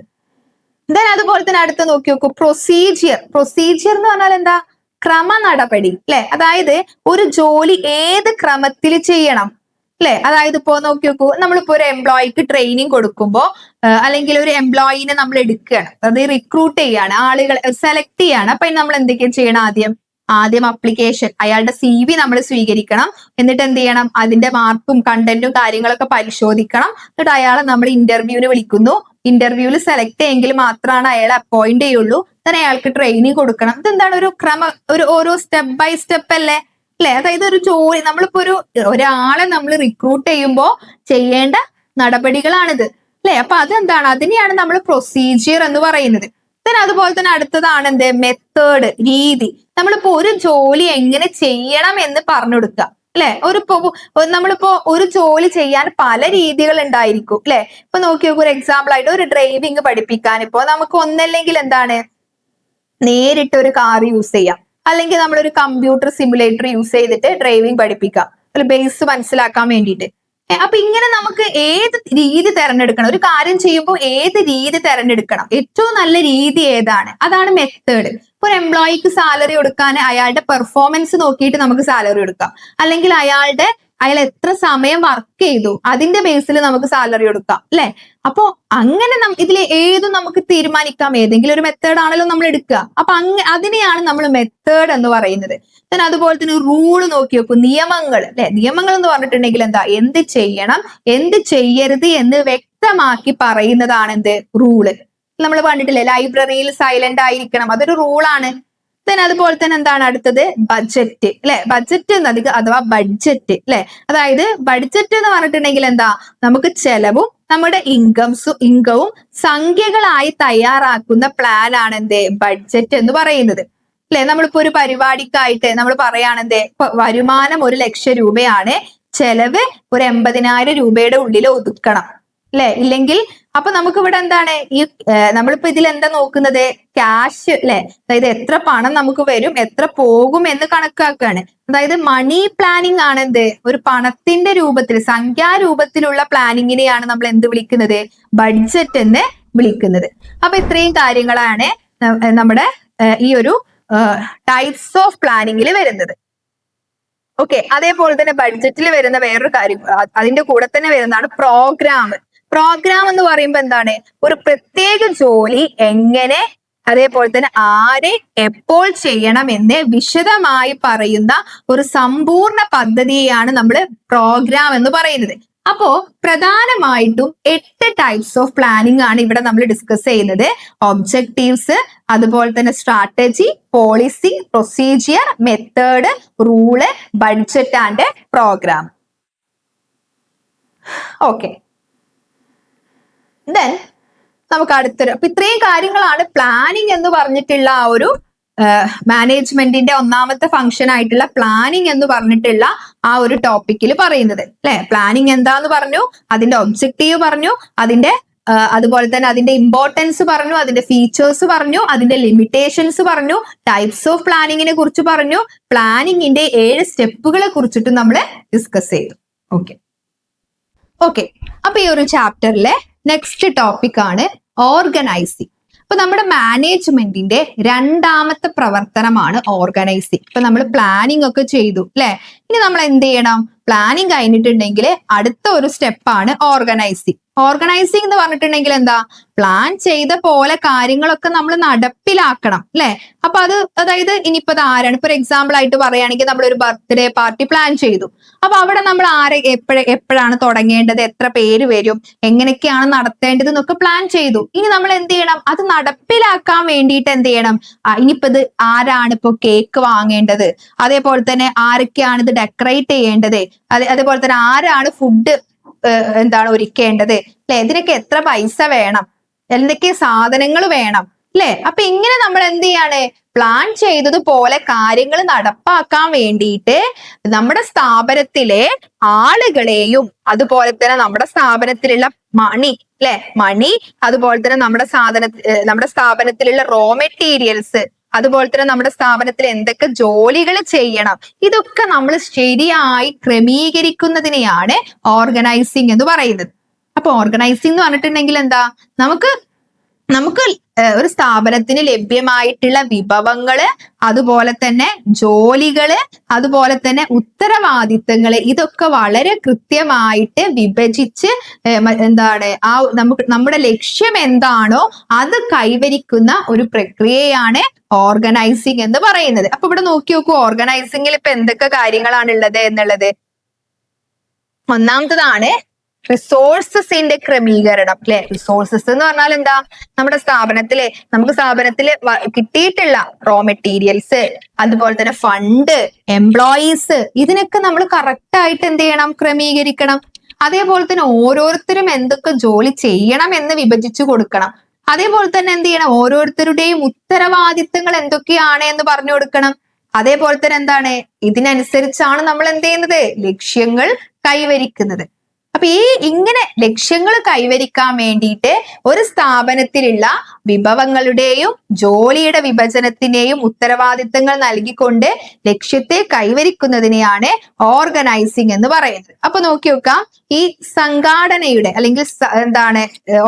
അതുപോലെ തന്നെ അടുത്ത് നോക്കി നോക്കൂ, പ്രൊസീജിയർ. പ്രൊസീജിയർ എന്ന് പറഞ്ഞാൽ ക്രമ നടപടി അല്ലെ. അതായത് ഒരു ജോലി ഏത് ക്രമത്തിൽ ചെയ്യണം അല്ലെ. അതായത് ഇപ്പോ നോക്കി നോക്കൂ, നമ്മളിപ്പോ ഒരു എംപ്ലോയിക്ക് ട്രെയിനിങ് കൊടുക്കുമ്പോ അല്ലെങ്കിൽ ഒരു എംപ്ലോയിനെ നമ്മൾ എടുക്കുകയാണ്, അത് റിക്രൂട്ട് ചെയ്യാണ്, ആളുകൾ സെലക്ട് ചെയ്യാണ്. അപ്പൊ നമ്മൾ എന്തൊക്കെയാണ് ചെയ്യണം? ആദ്യം അപ്ലിക്കേഷൻ, അയാളുടെ CV നമ്മൾ സ്വീകരിക്കണം. എന്നിട്ട് എന്ത് ചെയ്യണം? അതിന്റെ മാർക്കും കണ്ടന്റും കാര്യങ്ങളൊക്കെ പരിശോധിക്കണം. എന്നിട്ട് അയാളെ നമ്മൾ ഇന്റർവ്യൂവിന് വിളിക്കുന്നു. ഇന്റർവ്യൂവിൽ സെലക്ട് ചെയ്യെങ്കിൽ മാത്രമാണ് അയാളെ അപ്പോയിന്റ് ചെയ്യുള്ളൂ. then അയാൾക്ക് ട്രെയിനിങ് കൊടുക്കണം. ഇതെന്താണ്? ഒരു ഓരോ സ്റ്റെപ്പ് ബൈ സ്റ്റെപ്പ് അല്ലേ. അതായത് ഒരു ജോലി, നമ്മളിപ്പോ ഒരാളെ നമ്മൾ റിക്രൂട്ട് ചെയ്യുമ്പോൾ ചെയ്യേണ്ട നടപടികളാണിത് അല്ലെ. അപ്പൊ അതിനെയാണ് നമ്മൾ പ്രൊസീജിയർ എന്ന് പറയുന്നത്. അതുപോലെ തന്നെ അടുത്തതാണ് എന്ത്? മെത്തേഡ്, രീതി. നമ്മളിപ്പോ ഒരു ജോലി എങ്ങനെ ചെയ്യണം എന്ന് പറഞ്ഞു കൊടുക്കുക അല്ലെ. നമ്മളിപ്പോ ഒരു ജോലി ചെയ്യാൻ പല രീതികൾ ഉണ്ടായിരിക്കും അല്ലെ. ഇപ്പൊ നോക്കി നോക്കൂ, ഒരു എക്സാമ്പിൾ ആയിട്ട് ഒരു ഡ്രൈവിംഗ് പഠിപ്പിക്കാൻ ഇപ്പോ നമുക്ക് ഒന്നല്ലെങ്കിൽ നേരിട്ട് ഒരു കാർ യൂസ് ചെയ്യാം, അല്ലെങ്കിൽ നമ്മളൊരു കമ്പ്യൂട്ടർ സിമുലേറ്റർ യൂസ് ചെയ്തിട്ട് ഡ്രൈവിംഗ് പഠിപ്പിക്കാം, ഒരു ബേസ് മനസ്സിലാക്കാൻ വേണ്ടിയിട്ട്. അപ്പൊ ഇങ്ങനെ നമുക്ക് ഏത് രീതി തെരഞ്ഞെടുക്കണം, ഒരു കാര്യം ചെയ്യുമ്പോൾ ഏത് രീതി തെരഞ്ഞെടുക്കണം, ഏറ്റവും നല്ല രീതി ഏതാണ്, അതാണ് മെത്തേഡ്. ഒരു എംപ്ലോയിക്ക് സാലറി കൊടുക്കാൻ അയാളുടെ പെർഫോമൻസ് നോക്കിയിട്ട് നമുക്ക് സാലറി കൊടുക്കാം, അല്ലെങ്കിൽ അയാൾ എത്ര സമയം വർക്ക് ചെയ്തു അതിന്റെ ബേസിൽ നമുക്ക് സാലറി കൊടുക്കാം അല്ലെ. അപ്പൊ അങ്ങനെ ഇതിൽ ഏതും നമുക്ക് തീരുമാനിക്കാം, ഏതെങ്കിലും ഒരു മെത്തേഡ് ആണല്ലോ നമ്മൾ എടുക്കുക. അപ്പൊ അതിനെയാണ് നമ്മൾ മെത്തേഡ് എന്ന് പറയുന്നത്. അതുപോലെ തന്നെ റൂള് നോക്കി നോക്കും, നിയമങ്ങൾ അല്ലെ. നിയമങ്ങൾ എന്ന് പറഞ്ഞിട്ടുണ്ടെങ്കിൽ എന്ത് ചെയ്യണം എന്ത് ചെയ്യരുത് എന്ന് വ്യക്തമാക്കി പറയുന്നതാണ് എന്ത്? റൂള്. നമ്മൾ കണ്ടിട്ടില്ലേ, ലൈബ്രറിയിൽ സൈലന്റ് ആയിരിക്കണം, അതൊരു റൂളാണ്. അതുപോലെ തന്നെ അടുത്തത്? ബഡ്ജറ്റ് അല്ലെ. ബഡ്ജറ്റ് അഥവാ ബഡ്ജറ്റ് അല്ലെ. അതായത് ബഡ്ജറ്റ് എന്ന് പറഞ്ഞിട്ടുണ്ടെങ്കിൽ നമുക്ക് ചെലവും നമ്മുടെ ഇൻകവും സംഖ്യകളായി തയ്യാറാക്കുന്ന പ്ലാൻ ആണ് എന്ത്? ബഡ്ജറ്റ് എന്ന് പറയുന്നത് അല്ലെ. നമ്മളിപ്പോ ഒരു പരിപാടിക്കായിട്ട് നമ്മൾ പറയുകയാണെന്ത്? വരുമാനം 1 ലക്ഷം രൂപയാണ്, ചെലവ് ഒരു 80,000 രൂപയുടെ ഉള്ളിൽ ഒതുക്കണം അല്ലെ. ഇല്ലെങ്കിൽ അപ്പൊ നമുക്ക് ഇവിടെ ഈ നമ്മളിപ്പോ ഇതിൽ നോക്കുന്നത്? ക്യാഷ് അല്ലെ. അതായത് എത്ര പണം നമുക്ക് വരും, എത്ര പോകും എന്ന് കണക്കാക്കുകയാണ്. അതായത് മണി പ്ലാനിങ് ആണ് ഒരു പണത്തിന്റെ രൂപത്തിൽ, സംഖ്യാരൂപത്തിലുള്ള പ്ലാനിങ്ങിനെയാണ് നമ്മൾ എന്ത് വിളിക്കുന്നത്? ബഡ്ജറ്റ് എന്ന് വിളിക്കുന്നത്. അപ്പൊ ഇത്രയും കാര്യങ്ങളാണ് നമ്മുടെ ഈ ഒരു ടൈപ്സ് ഓഫ് പ്ലാനിങ്ങിൽ വരുന്നത്. ഓക്കെ, അതേപോലെ തന്നെ ബഡ്ജറ്റിൽ വരുന്ന വേറൊരു കാര്യം, അതിന്റെ കൂടെ തന്നെ വരുന്നതാണ് പ്രോഗ്രാം. പ്രോഗ്രാം എന്ന് പറയുമ്പോൾ ഒരു പ്രത്യേക ജോലി എങ്ങനെ അതേപോലെ തന്നെ ആരെ എപ്പോൾ ചെയ്യണമെന്ന് വിശദമായി പറയുന്ന ഒരു സമ്പൂർണ്ണ പദ്ധതിയെയാണ് നമ്മൾ പ്രോഗ്രാം എന്ന് പറയുന്നത്. അപ്പോ പ്രധാനമായിട്ടും 8 ടൈപ്സ് ഓഫ് പ്ലാനിംഗ് ആണ് ഇവിടെ നമ്മൾ ഡിസ്കസ് ചെയ്യുന്നത്. ഒബ്ജക്റ്റീവ്സ്, അതുപോലെ തന്നെ strategy, policy, procedure, method, rule, budget and programme. Okay, then നമുക്ക് അടുത്തൊരു, അപ്പൊ ഇത്രയും കാര്യങ്ങളാണ് പ്ലാനിങ് എന്ന് പറഞ്ഞിട്ടുള്ള ആ ഒരു മാനേജ്മെന്റിന്റെ ഒന്നാമത്തെ ഫംഗ്ഷൻ ആയിട്ടുള്ള പ്ലാനിങ് എന്ന് പറഞ്ഞിട്ടുള്ള ആ ഒരു ടോപ്പിക്കിൽ പറയുന്നത് അല്ലെ. പ്ലാനിങ് എന്താന്ന് പറഞ്ഞു, അതിന്റെ ഒബ്ജക്റ്റീവ് പറഞ്ഞു, അതിന്റെ അതുപോലെ തന്നെ അതിന്റെ ഇമ്പോർട്ടൻസ് പറഞ്ഞു, അതിന്റെ ഫീച്ചേഴ്സ് പറഞ്ഞു, അതിന്റെ ലിമിറ്റേഷൻസ് പറഞ്ഞു, ടൈപ്സ് ഓഫ് പ്ലാനിങ്ങിനെ കുറിച്ച് പറഞ്ഞു, പ്ലാനിങ്ങിന്റെ 7 സ്റ്റെപ്പുകളെ കുറിച്ചിട്ട് നമ്മൾ ഡിസ്കസ് ചെയ്തു. ഓക്കെ, അപ്പൊ ഈ ഒരു ചാപ്റ്ററിലെ നെക്സ്റ്റ് ടോപ്പിക് ആണ് ഓർഗനൈസിങ്. അപ്പൊ നമ്മുടെ മാനേജ്മെന്റിന്റെ രണ്ടാമത്തെ പ്രവർത്തനമാണ് ഓർഗനൈസിങ്. ഇപ്പൊ നമ്മൾ പ്ലാനിങ് ഒക്കെ ചെയ്തു അല്ലെ, ഇനി നമ്മൾ എന്ത് ചെയ്യണം? പ്ലാനിങ് കഴിഞ്ഞിട്ടുണ്ടെങ്കിൽ അടുത്ത ഒരു സ്റ്റെപ്പാണ് ഓർഗനൈസിങ്. ഓർഗനൈസിങ് എന്ന് പറഞ്ഞിട്ടുണ്ടെങ്കിൽ എന്താ? പ്ലാൻ ചെയ്ത പോലെ കാര്യങ്ങളൊക്കെ നമ്മൾ നടപ്പിലാക്കണം അല്ലെ. അപ്പൊ അതായത് ഇനിയിപ്പോ ആരാണ്, ഇപ്പൊ എക്സാമ്പിൾ ആയിട്ട് പറയുകയാണെങ്കിൽ നമ്മളൊരു ബർത്ത്ഡേ പാർട്ടി പ്ലാൻ ചെയ്തു. അപ്പൊ അവിടെ നമ്മൾ എപ്പോഴാണ് തുടങ്ങേണ്ടത്, എത്ര പേര് വരും, എങ്ങനെയൊക്കെയാണ് നടത്തേണ്ടത് എന്നൊക്കെ പ്ലാൻ ചെയ്തു. ഇനി നമ്മൾ എന്ത് ചെയ്യണം? അത് നടപ്പിലാക്കാൻ വേണ്ടിയിട്ട് എന്ത് ചെയ്യണം? ഇനിയിപ്പോ ഇത് ആരാണ് ഇപ്പൊ കേക്ക് വാങ്ങേണ്ടത്, അതേപോലെ തന്നെ ആരൊക്കെയാണ് ഇത് ഡെക്കറേറ്റ് ചെയ്യേണ്ടത്, അതേപോലെ തന്നെ ആരാണ് ഫുഡ് ഒരുക്കേണ്ടത് അല്ലെ, ഇതിനൊക്കെ എത്ര പൈസ വേണം, എന്തൊക്കെ സാധനങ്ങൾ വേണം അല്ലെ. അപ്പൊ ഇങ്ങനെ നമ്മൾ എന്ത് ചെയ്യാണ്? പ്ലാൻ ചെയ്തതുപോലെ കാര്യങ്ങൾ നടപ്പാക്കാൻ വേണ്ടിയിട്ട് നമ്മുടെ സ്ഥാപനത്തിലെ ആളുകളെയും അതുപോലെ തന്നെ നമ്മുടെ സ്ഥാപനത്തിലുള്ള മണി അതുപോലെ തന്നെ നമ്മുടെ സ്ഥാപനത്തിലുള്ള റോ മെറ്റീരിയൽസ്, അതുപോലെ തന്നെ നമ്മുടെ സ്ഥാപനത്തിൽ എന്തൊക്കെ ജോലികൾ ചെയ്യണം, ഇതൊക്കെ നമ്മൾ ശരിയായി ക്രമീകരിക്കുന്നതിനെയാണ് ഓർഗനൈസിങ് എന്ന് പറയുന്നത്. അപ്പൊ ഓർഗനൈസിങ് എന്ന് പറഞ്ഞിട്ടുണ്ടെങ്കിൽ എന്താ? നമുക്ക് ഒരു സ്ഥാപനത്തിന് ലഭ്യമായിട്ടുള്ള വിഭവങ്ങള്, അതുപോലെ തന്നെ ജോലികള്, അതുപോലെ തന്നെ ഉത്തരവാദിത്തങ്ങള്, ഇതൊക്കെ വളരെ കൃത്യമായിട്ട് വിഭജിച്ച് നമ്മുടെ ലക്ഷ്യം എന്താണോ അത് കൈവരിക്കുന്ന ഒരു പ്രക്രിയയാണ് ഓർഗനൈസിങ് എന്ന് പറയുന്നത്. അപ്പൊ ഇവിടെ നോക്കി നോക്കൂ, ഓർഗനൈസിങ്ങിൽ ഇപ്പൊ എന്തൊക്കെ കാര്യങ്ങളാണ് ഉള്ളത് എന്നുള്ളത്. ഒന്നാമത്തതാണ് റിസോഴ്സസിന്റെ ക്രമീകരണം അല്ലെ. റിസോഴ്സസ് എന്ന് പറഞ്ഞാൽ എന്താ? നമുക്ക് സ്ഥാപനത്തില് കിട്ടിയിട്ടുള്ള റോ മെറ്റീരിയൽസ്, അതുപോലെ തന്നെ ഫണ്ട്, എംപ്ലോയീസ്, ഇതിനൊക്കെ നമ്മൾ കറക്റ്റ് ആയിട്ട് എന്ത് ചെയ്യണം? ക്രമീകരിക്കണം. അതേപോലെ തന്നെ ഓരോരുത്തരും എന്തൊക്കെ ജോലി ചെയ്യണം എന്ന് വിഭജിച്ചു കൊടുക്കണം. അതേപോലെ തന്നെ എന്ത് ചെയ്യണം? ഓരോരുത്തരുടെയും ഉത്തരവാദിത്തങ്ങൾ എന്തൊക്കെയാണ് എന്ന് പറഞ്ഞു കൊടുക്കണം. അതേപോലെ തന്നെ ഇതിനനുസരിച്ചാണ് നമ്മൾ എന്ത് ചെയ്യുന്നത്? ലക്ഷ്യങ്ങൾ കൈവരിക്കുന്നത്. അപ്പൊ ഇങ്ങനെ ലക്ഷ്യങ്ങൾ കൈവരിക്കാൻ വേണ്ടിയിട്ട് ഒരു സ്ഥാപനത്തിലുള്ള വിഭവങ്ങളുടെയും ജോലിയുടെ വിഭജനത്തിന്റെയും ഉത്തരവാദിത്തങ്ങൾ നൽകിക്കൊണ്ട് ലക്ഷ്യത്തെ കൈവരിക്കുന്നതിനെയാണ് ഓർഗനൈസിങ് എന്ന് പറയുന്നത്. അപ്പൊ നോക്കി നോക്കാം, ഈ സംഘാടനയുടെ അല്ലെങ്കിൽ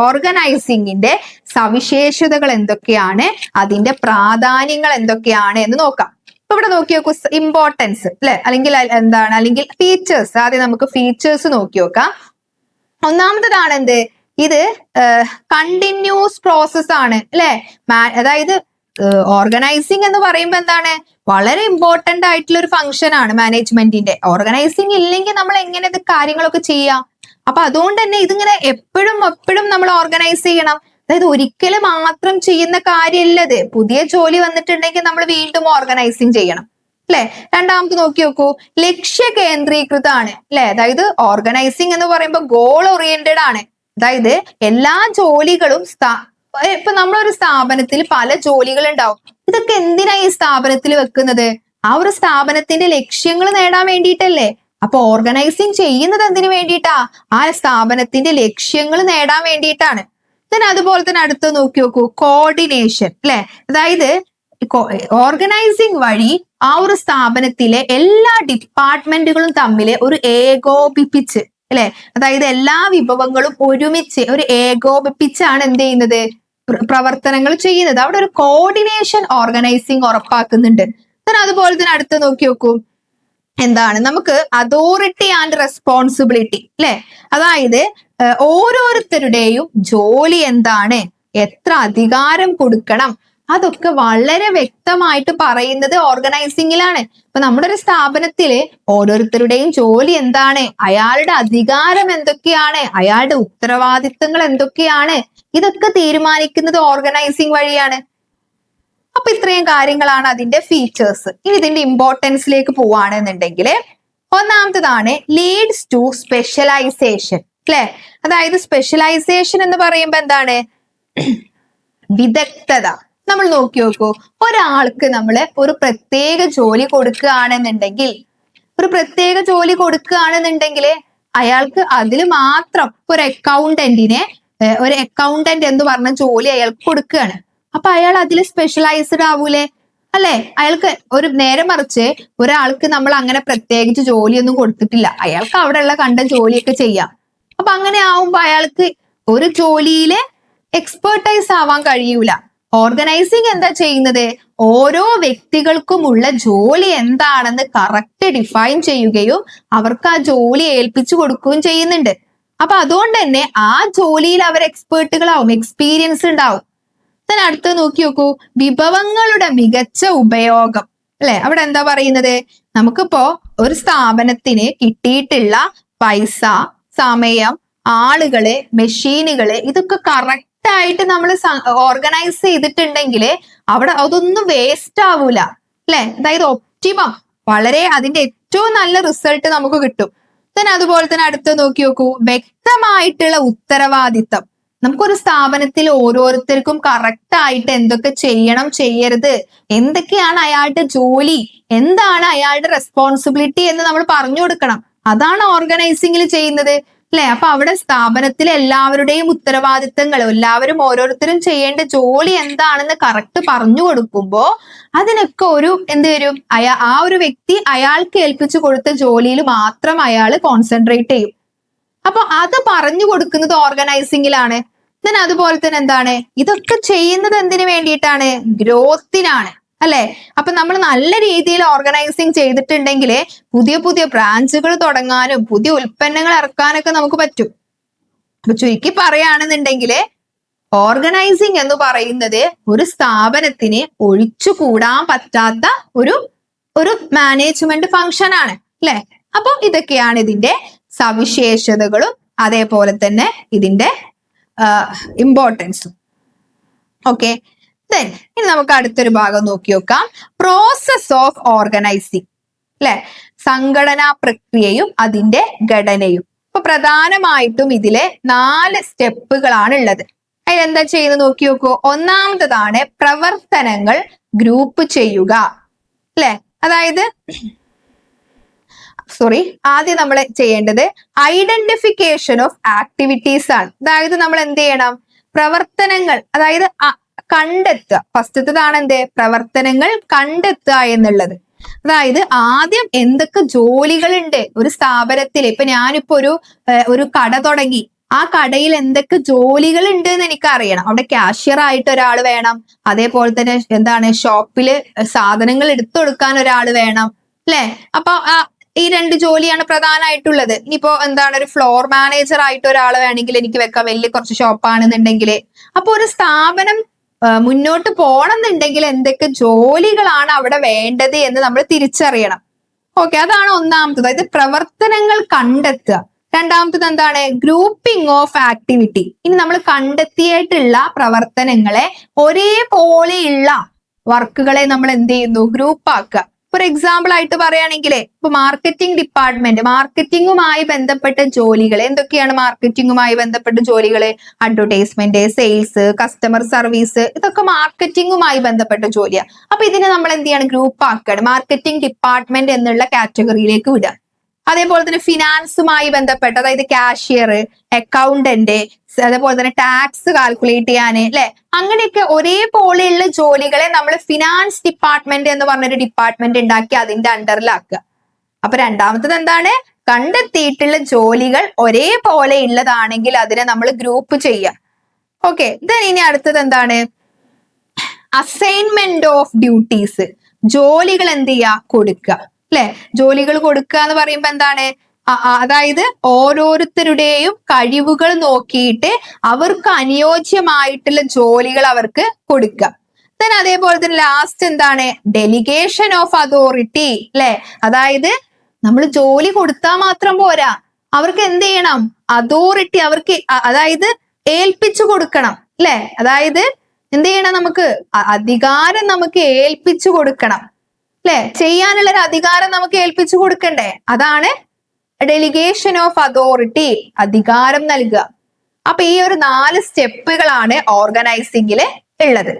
ഓർഗനൈസിങ്ങിന്റെ സവിശേഷതകൾ എന്തൊക്കെയാണ്, അതിന്റെ പ്രാധാന്യങ്ങൾ എന്തൊക്കെയാണ് എന്ന് നോക്കാം. ഇപ്പൊ ഇവിടെ നോക്കി നോക്കൂ, ഇമ്പോർട്ടൻസ് അല്ലെ, അല്ലെങ്കിൽ ഫീച്ചേഴ്സ്. ആദ്യം നമുക്ക് ഫീച്ചേഴ്സ് നോക്കി നോക്കാം. ഒന്നാമത്തതാണ് എന്ത്? ഇത് കണ്ടിന്യൂസ് പ്രോസസ് ആണ് അല്ലെ. അതായത് ഓർഗനൈസിങ് എന്ന് പറയുമ്പോൾ വളരെ ഇമ്പോർട്ടന്റ് ആയിട്ടുള്ള ഒരു ഫംഗ്ഷൻ ആണ് മാനേജ്മെന്റിന്റെ. ഓർഗനൈസിങ് ഇല്ലെങ്കിൽ നമ്മൾ എങ്ങനെ ഇത് കാര്യങ്ങളൊക്കെ ചെയ്യാം? അപ്പൊ അതുകൊണ്ട് തന്നെ ഇതിങ്ങനെ എപ്പോഴും നമ്മൾ ഓർഗനൈസ് ചെയ്യണം. അതായത് ഒരിക്കലും മാത്രം ചെയ്യുന്ന കാര്യമല്ലത്. പുതിയ ജോലി വന്നിട്ടുണ്ടെങ്കിൽ നമ്മൾ വീണ്ടും ഓർഗനൈസിങ് ചെയ്യണം അല്ലെ. രണ്ടാമത് നോക്കി നോക്കൂ, ലക്ഷ്യ കേന്ദ്രീകൃതമാണ് അല്ലെ. അതായത് ഓർഗനൈസിങ് എന്ന് പറയുമ്പോൾ ഗോൾ ഓറിയന്റഡ് ആണ്. അതായത് എല്ലാ ജോലികളും ഇപ്പൊ നമ്മളൊരു സ്ഥാപനത്തിൽ പല ജോലികൾ ഉണ്ടാവും. ഇതൊക്കെ എന്തിനാ ഈ സ്ഥാപനത്തിൽ വെക്കുന്നത്? ആ ഒരു സ്ഥാപനത്തിന്റെ ലക്ഷ്യങ്ങൾ നേടാൻ വേണ്ടിയിട്ടല്ലേ. അപ്പൊ ഓർഗനൈസിങ് ചെയ്യുന്നത് എന്തിനു വേണ്ടിയിട്ടാ? ആ സ്ഥാപനത്തിന്റെ ലക്ഷ്യങ്ങൾ നേടാൻ വേണ്ടിയിട്ടാണ്. അതുപോലെ തന്നെ അടുത്ത് നോക്കി നോക്കൂ, കോർഡിനേഷൻ അല്ലെ. അതായത് ഓർഗനൈസിങ് വഴി ആ ഒരു സ്ഥാപനത്തിലെ എല്ലാ ഡിപ്പാർട്ട്മെന്റുകളും തമ്മിൽ ഒരു ഏകോപിപ്പിച്ച് അല്ലെ, അതായത് എല്ലാ വിഭവങ്ങളും ഒരുമിച്ച് ഒരു ഏകോപിപ്പിച്ചാണ് എന്ത് ചെയ്യുന്നത്? പ്രവർത്തനങ്ങൾ ചെയ്യുന്നത്. അവിടെ ഒരു കോർഡിനേഷൻ ഓർഗനൈസിങ് ഉറപ്പാക്കുന്നുണ്ട്. അതുപോലെ തന്നെ അടുത്ത് നോക്കി നോക്കൂ, നമുക്ക് അതോറിറ്റി ആൻഡ് റെസ്പോൺസിബിലിറ്റി അല്ലെ. അതായത് ഓരോരുത്തരുടെയും ജോലി എന്താണ്, എത്ര അധികാരം കൊടുക്കണം, അതൊക്കെ വളരെ വ്യക്തമായിട്ട് പറയുന്നത് ഓർഗനൈസിങ്ങിലാണ്. ഇപ്പൊ നമ്മുടെ ഒരു സ്ഥാപനത്തില് ഓരോരുത്തരുടെയും ജോലി എന്താണ്, അയാളുടെ അധികാരം എന്തൊക്കെയാണ്, അയാളുടെ ഉത്തരവാദിത്തങ്ങൾ എന്തൊക്കെയാണ്, ഇതൊക്കെ തീരുമാനിക്കുന്നത് ഓർഗനൈസിങ് വഴിയാണ്. അപ്പൊ ഇത്രയും കാര്യങ്ങളാണ് അതിന്റെ ഫീച്ചേഴ്സ്. ഇനി ഇതിന്റെ ഇമ്പോർട്ടൻസിലേക്ക് പോവാണെന്നുണ്ടെങ്കിൽ, ഒന്നാമത്തതാണ് ലീഡ്സ് ടു സ്പെഷ്യലൈസേഷൻ, അല്ലെ? അതായത് സ്പെഷ്യലൈസേഷൻ എന്ന് പറയുമ്പോ എന്താണ്? വിദഗ്ധത. നമ്മൾ നോക്കി നോക്കൂ, ഒരാൾക്ക് നമ്മൾ ഒരു പ്രത്യേക ജോലി കൊടുക്കുകയാണെന്നുണ്ടെങ്കിൽ അയാൾക്ക് അതിൽ മാത്രം ഒരു അക്കൗണ്ടന്റ് എന്ന് പറഞ്ഞ ജോലി അയാൾക്ക് കൊടുക്കുകയാണ്. അപ്പൊ അയാൾ അതിൽ സ്പെഷ്യലൈസ്ഡ് ആവൂലേ? അല്ലെ? അയാൾക്ക് ഒരു നേരെ മറിച്ച് ഒരാൾക്ക് നമ്മൾ അങ്ങനെ പ്രത്യേകിച്ച് ജോലിയൊന്നും കൊടുത്തിട്ടില്ല, അയാൾക്ക് അവിടെയുള്ള കണ്ട ജോലിയൊക്കെ ചെയ്യാം. അപ്പൊ അങ്ങനെ ആവുമ്പോ അയാൾക്ക് ഒരു ജോലിയിലെ എക്സ്പെർട്ടൈസ് ആവാൻ കഴിയൂല. ഓർഗനൈസിങ് എന്താ ചെയ്യുന്നത്? ഓരോ വ്യക്തികൾക്കുമുള്ള ജോലി എന്താണെന്ന് കറക്റ്റ് ഡിഫൈൻ ചെയ്യുകയും അവർക്ക് ആ ജോലി ഏൽപ്പിച്ചു കൊടുക്കുകയും ചെയ്യുന്നുണ്ട്. അപ്പൊ അതുകൊണ്ട് തന്നെ ആ ജോലിയിൽ അവർ എക്സ്പേർട്ടുകളാവും, എക്സ്പീരിയൻസ് ഉണ്ടാവും. അടുത്ത് നോക്കി നോക്കൂ, വിഭവങ്ങളുടെ മികച്ച ഉപയോഗം, അല്ലെ? അവിടെ എന്താ പറയുന്നത്? നമുക്കിപ്പോ ഒരു സ്ഥാപനത്തിന് കിട്ടിയിട്ടുള്ള പൈസ, സമയം, ആളുകള്, മെഷീനുകള്, ഇതൊക്കെ കറക്റ്റ് ആയിട്ട് നമ്മൾ ഓർഗനൈസ് ചെയ്തിട്ടുണ്ടെങ്കിൽ അവിടെ അതൊന്നും വേസ്റ്റ് ആവൂല, അല്ലെ? അതായത് ഒപ്റ്റിമം, വളരെ അതിന്റെ ഏറ്റവും നല്ല റിസൾട്ട് നമുക്ക് കിട്ടും. അതുപോലെ തന്നെ അടുത്ത് നോക്കി നോക്കൂ, വ്യക്തമായിട്ടുള്ള ഉത്തരവാദിത്തം. നമുക്കൊരു സ്ഥാപനത്തിൽ ഓരോരുത്തർക്കും കറക്റ്റ് ആയിട്ട് എന്തൊക്കെ ചെയ്യണം, ചെയ്യരുത്, എന്തൊക്കെയാണ് അയാളുടെ ജോലി, എന്താണ് അയാളുടെ റെസ്പോൺസിബിലിറ്റി എന്ന് നമ്മൾ പറഞ്ഞു കൊടുക്കണം. അതാണ് ഓർഗനൈസിംഗിൽ ചെയ്യുന്നത്, അല്ലെ? അപ്പൊ അവിടെ സ്ഥാപനത്തിലെ എല്ലാവരുടെയും ഉത്തരവാദിത്തങ്ങൾ, എല്ലാവരും ഓരോരുത്തരും ചെയ്യേണ്ട ജോലി എന്താണെന്ന് കറക്റ്റ് പറഞ്ഞു കൊടുക്കുമ്പോ അതിനൊക്കെ ഒരു എന്ത് വരും? ആ ഒരു വ്യക്തി അയാൾക്ക് ഏൽപ്പിച്ചു കൊടുത്ത ജോലിയിൽ മാത്രം അയാൾ കോൺസെൻട്രേറ്റ് ചെയ്യും. അപ്പൊ അത് പറഞ്ഞു കൊടുക്കുന്നത് ഓർഗനൈസിംഗിലാണ്. അതുപോലെ തന്നെ എന്താണ്? ഇതൊക്കെ ചെയ്യുന്നത് എന്തിനു വേണ്ടിയിട്ടാണ്? ഗ്രോത്തിനാണ്, അല്ലെ? അപ്പൊ നമ്മൾ നല്ല രീതിയിൽ ഓർഗനൈസിങ് ചെയ്തിട്ടുണ്ടെങ്കിൽ പുതിയ പുതിയ ബ്രാഞ്ചുകൾ തുടങ്ങാനും പുതിയ ഉൽപ്പന്നങ്ങൾ ഇറക്കാനൊക്കെ നമുക്ക് പറ്റും. അപ്പൊ ചുരുക്കി പറയുകയാണെന്നുണ്ടെങ്കിൽ ഓർഗനൈസിങ് എന്ന് പറയുന്നത് ഒരു സ്ഥാപനത്തിന് ഒഴിച്ചുകൂടാൻ പറ്റാത്ത ഒരു മാനേജ്മെന്റ് ഫംഗ്ഷൻ ആണ്, അല്ലെ? അപ്പൊ ഇതൊക്കെയാണ് ഇതിന്റെ സവിശേഷതകളും അതേപോലെ തന്നെ ഇതിന്റെ ഇമ്പോർട്ടൻസും. ഓക്കെ, ഇനി നമുക്ക് അടുത്തൊരു ഭാഗം നോക്കി നോക്കാം. പ്രോസസ് ഓഫ് ഓർഗനൈസിങ്, അല്ലെ? സംഘടനാ പ്രക്രിയയും അതിന്റെ ഘടനയും. ഇപ്പൊ പ്രധാനമായിട്ടും ഇതിലെ 4 സ്റ്റെപ്പുകളാണ് ഉള്ളത്. അതിലെന്താ ചെയ്യുന്നത് നോക്കി നോക്കൂ. ഒന്നാമത്തതാണ് പ്രവർത്തനങ്ങൾ ഗ്രൂപ്പ് ചെയ്യുക, അല്ലെ? അതായത് ആദ്യം നമ്മൾ ചെയ്യേണ്ടത് ഐഡന്റിഫിക്കേഷൻ ഓഫ് ആക്ടിവിറ്റീസ് ആണ്. അതായത് നമ്മൾ എന്ത് ചെയ്യണം? പ്രവർത്തനങ്ങൾ, അതായത് കണ്ടെത്തുക. ഫസ്റ്റത്തേതാണ് എന്ത്? പ്രവർത്തനങ്ങൾ കണ്ടെത്തുക എന്നുള്ളത്. അതായത് ആദ്യം എന്തൊക്കെ ജോലികളുണ്ട് ഒരു സ്ഥാപനത്തിൽ. ഇപ്പൊ ഞാനിപ്പോ ഒരു കട തുടങ്ങി, ആ കടയിൽ എന്തൊക്കെ ജോലികൾ ഉണ്ട് എന്ന് എനിക്ക് അറിയണം. അവിടെ കാഷ്യർ ആയിട്ട് ഒരാൾ വേണം, അതേപോലെ തന്നെ എന്താണ് ഷോപ്പില് സാധനങ്ങൾ എടുത്തു കൊടുക്കാൻ ഒരാൾ വേണം, അല്ലെ? അപ്പൊ ഈ 2 ജോലിയാണ് പ്രധാനമായിട്ടുള്ളത്. ഇനിയിപ്പോ എന്താണ് ഒരു ഫ്ലോർ മാനേജർ ആയിട്ട് ഒരാൾ വേണമെങ്കിൽ എനിക്ക് വെക്കാം, വലിയ കുറച്ച് ഷോപ്പാണെന്നുണ്ടെങ്കിൽ. അപ്പൊ ഒരു സ്ഥാപനം മുന്നോട്ട് പോകണമെന്നുണ്ടെങ്കിൽ എന്തൊക്കെ ജോലികളാണ് അവിടെ വേണ്ടത് എന്ന് നമ്മൾ തിരിച്ചറിയണം. ഓക്കെ, അതാണ് ഒന്നാമത്തത്. അതായത് പ്രവർത്തനങ്ങൾ കണ്ടെത്തുക. രണ്ടാമത്തത് എന്താണ്? Grouping of activity. ഇനി നമ്മൾ കണ്ടെത്തിയിട്ടുള്ള പ്രവർത്തനങ്ങളെ ഒരേപോലെയുള്ള വർക്കുകളെ നമ്മൾ എന്ത് ചെയ്യുന്നു? ഗ്രൂപ്പ് ആക്കുക. ഫോർ എക്സാമ്പിൾ ആയിട്ട് പറയുകയാണെങ്കിൽ ഇപ്പൊ മാർക്കറ്റിംഗ് ഡിപ്പാർട്ട്മെന്റ്, മാർക്കറ്റിംഗുമായി ബന്ധപ്പെട്ട ജോലികൾ എന്തൊക്കെയാണ്? മാർക്കറ്റിംഗുമായി ബന്ധപ്പെട്ട ജോലികൾ അഡ്വർടൈസ്മെന്റ്, സെയിൽസ്, കസ്റ്റമർ സർവീസ്, ഇതൊക്കെ മാർക്കറ്റിംഗുമായി ബന്ധപ്പെട്ട ജോലിയാണ്. അപ്പൊ ഇതിനെ നമ്മൾ എന്ത് ചെയ്യണം? ഗ്രൂപ്പ് ആക്കുകയാണ്. മാർക്കറ്റിംഗ് ഡിപ്പാർട്ട്മെന്റ് എന്നുള്ള കാറ്റഗറിയിലേക്ക് വിടുക. അതേപോലെ തന്നെ ഫിനാൻസുമായി ബന്ധപ്പെട്ട, അതായത് കാഷ്യർ, അക്കൗണ്ടന്റ്, അതേപോലെ തന്നെ ടാക്സ് കാൽക്കുലേറ്റ് ചെയ്യാന്, അല്ലെ? അങ്ങനെയൊക്കെ ഒരേപോലെയുള്ള ജോലികളെ നമ്മൾ ഫിനാൻസ് ഡിപ്പാർട്ട്മെന്റ് എന്ന് പറഞ്ഞൊരു ഡിപ്പാർട്ട്മെന്റ് ഉണ്ടാക്കി അതിന്റെ അണ്ടറിലാക്കുക. അപ്പൊ രണ്ടാമത്തത് എന്താണ്? കണ്ടെത്തിയിട്ടുള്ള ജോലികൾ ഒരേപോലെ ഉള്ളതാണെങ്കിൽ അതിനെ നമ്മൾ ഗ്രൂപ്പ് ചെയ്യുക. ഓക്കെ, ഇനി അടുത്തത് എന്താണ്? Assignment of duties. ജോലികൾ എന്ത് ചെയ്യുക? കൊടുക്കുക, അല്ലെ? ജോലികൾ കൊടുക്കുക എന്ന് പറയുമ്പോ എന്താണ്? അതായത് ഓരോരുത്തരുടെയും കഴിവുകൾ നോക്കിയിട്ട് അവർക്ക് അനുയോജ്യമായിട്ടുള്ള ജോലികൾ അവർക്ക് കൊടുക്കുക. then അതേപോലെ തന്നെ ലാസ്റ്റ് എന്താണ്, ഡെലിഗേഷൻ ഓഫ് അതോറിറ്റി അല്ലെ. അതായത് നമ്മൾ ജോലി കൊടുത്താൽ മാത്രം പോരാ, അവർക്ക് എന്ത് ചെയ്യണം, അതോറിറ്റി അവർക്ക് അതായത് ഏൽപ്പിച്ചു കൊടുക്കണം അല്ലെ. അതായത് എന്ത് ചെയ്യണം, നമുക്ക് അധികാരം നമുക്ക് ഏൽപ്പിച്ചു കൊടുക്കണം അല്ലെ. ചെയ്യാനുള്ള ഒരു അധികാരം നമുക്ക് ഏൽപ്പിച്ചു കൊടുക്കണ്ടേ, അതാണ് ഡെലിഗേഷൻ ഓഫ് അതോറിറ്റി, അധികാരം നൽകുക. അപ്പൊ ഈ ഒരു 4 സ്റ്റെപ്പുകളാണ് ഓർഗനൈസിംഗില് ഉള്ളത്.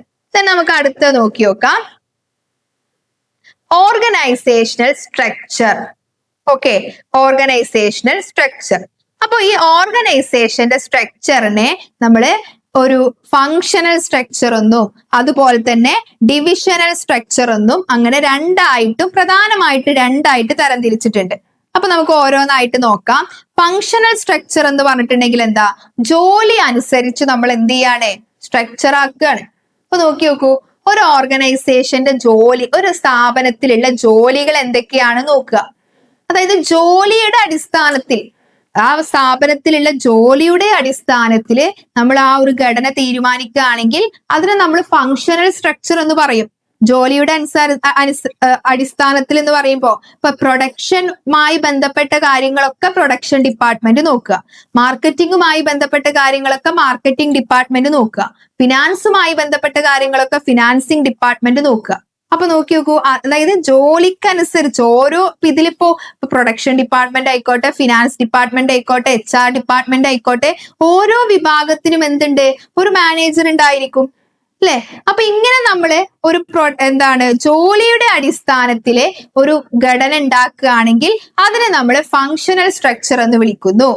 നമുക്ക് അടുത്ത നോക്കി നോക്കാം, organisational structure. Okay, organisational structure. അപ്പൊ ഈ ഓർഗനൈസേഷന്റെ സ്ട്രക്ചറിനെ നമ്മള് ഒരു ഫങ്ഷണൽ സ്ട്രക്ചർ എന്നും അതുപോലെ തന്നെ ഡിവിഷണൽ സ്ട്രക്ചർ എന്നും അങ്ങനെ പ്രധാനമായിട്ട് രണ്ടായിട്ട് തരംതിരിച്ചിട്ടുണ്ട്. അപ്പൊ നമുക്ക് ഓരോന്നായിട്ട് നോക്കാം. ഫങ്ഷണൽ സ്ട്രക്ചർ എന്ന് പറഞ്ഞിട്ടുണ്ടെങ്കിൽ എന്താ, ജോലി അനുസരിച്ച് നമ്മൾ എന്ത് ചെയ്യാണ്, സ്ട്രക്ചർ ആക്കുകയാണ്. അപ്പൊ നോക്കി നോക്കൂ, ഒരു ഓർഗനൈസേഷന്റെ ജോലി, ഒരു സ്ഥാപനത്തിലുള്ള ജോലികൾ എന്തൊക്കെയാണ് നോക്കുക. അതായത് ജോലിയുടെ അടിസ്ഥാനത്തിൽ, ആ സ്ഥാപനത്തിലുള്ള ജോലിയുടെ അടിസ്ഥാനത്തിൽ നമ്മൾ ആ ഒരു ഘടന തീരുമാനിക്കുകയാണെങ്കിൽ അതിനെ നമ്മൾ ഫങ്ഷണൽ സ്ട്രക്ചർ എന്ന് പറയും. ജോലിയുടെ അടിസ്ഥാനത്തിൽ എന്ന് പറയുമ്പോൾ ഇപ്പൊ പ്രൊഡക്ഷനുമായി ബന്ധപ്പെട്ട കാര്യങ്ങളൊക്കെ പ്രൊഡക്ഷൻ ഡിപ്പാർട്ട്മെന്റ് നോക്കുക, മാർക്കറ്റിംഗുമായി ബന്ധപ്പെട്ട കാര്യങ്ങളൊക്കെ മാർക്കറ്റിംഗ് ഡിപ്പാർട്ട്മെന്റ് നോക്കുക, ഫിനാൻസുമായി ബന്ധപ്പെട്ട കാര്യങ്ങളൊക്കെ ഫിനാൻസിങ് ഡിപ്പാർട്ട്മെന്റ് നോക്കുക. അപ്പൊ നോക്കി നോക്കൂ, അതായത് ജോലിക്കനുസരിച്ച് ഓരോ ഇതിലിപ്പോ പ്രൊഡക്ഷൻ ഡിപ്പാർട്ട്മെന്റ് ആയിക്കോട്ടെ, ഫിനാൻസ് ഡിപ്പാർട്ട്മെന്റ് ആയിക്കോട്ടെ, HR ഡിപ്പാർട്ട്മെന്റ് ആയിക്കോട്ടെ, ഓരോ വിഭാഗത്തിനും എന്തുണ്ട്, ഒരു മാനേജർ ഉണ്ടായിരിക്കും അല്ലെ. അപ്പൊ ഇങ്ങനെ നമ്മള് ഒരു ജോലിയുടെ അടിസ്ഥാനത്തില് ഒരു ഘടന ഉണ്ടാക്കുകയാണെങ്കിൽ അതിനെ നമ്മൾ ഫങ്ഷണൽ സ്ട്രക്ചർ എന്ന് വിളിക്കുന്നു.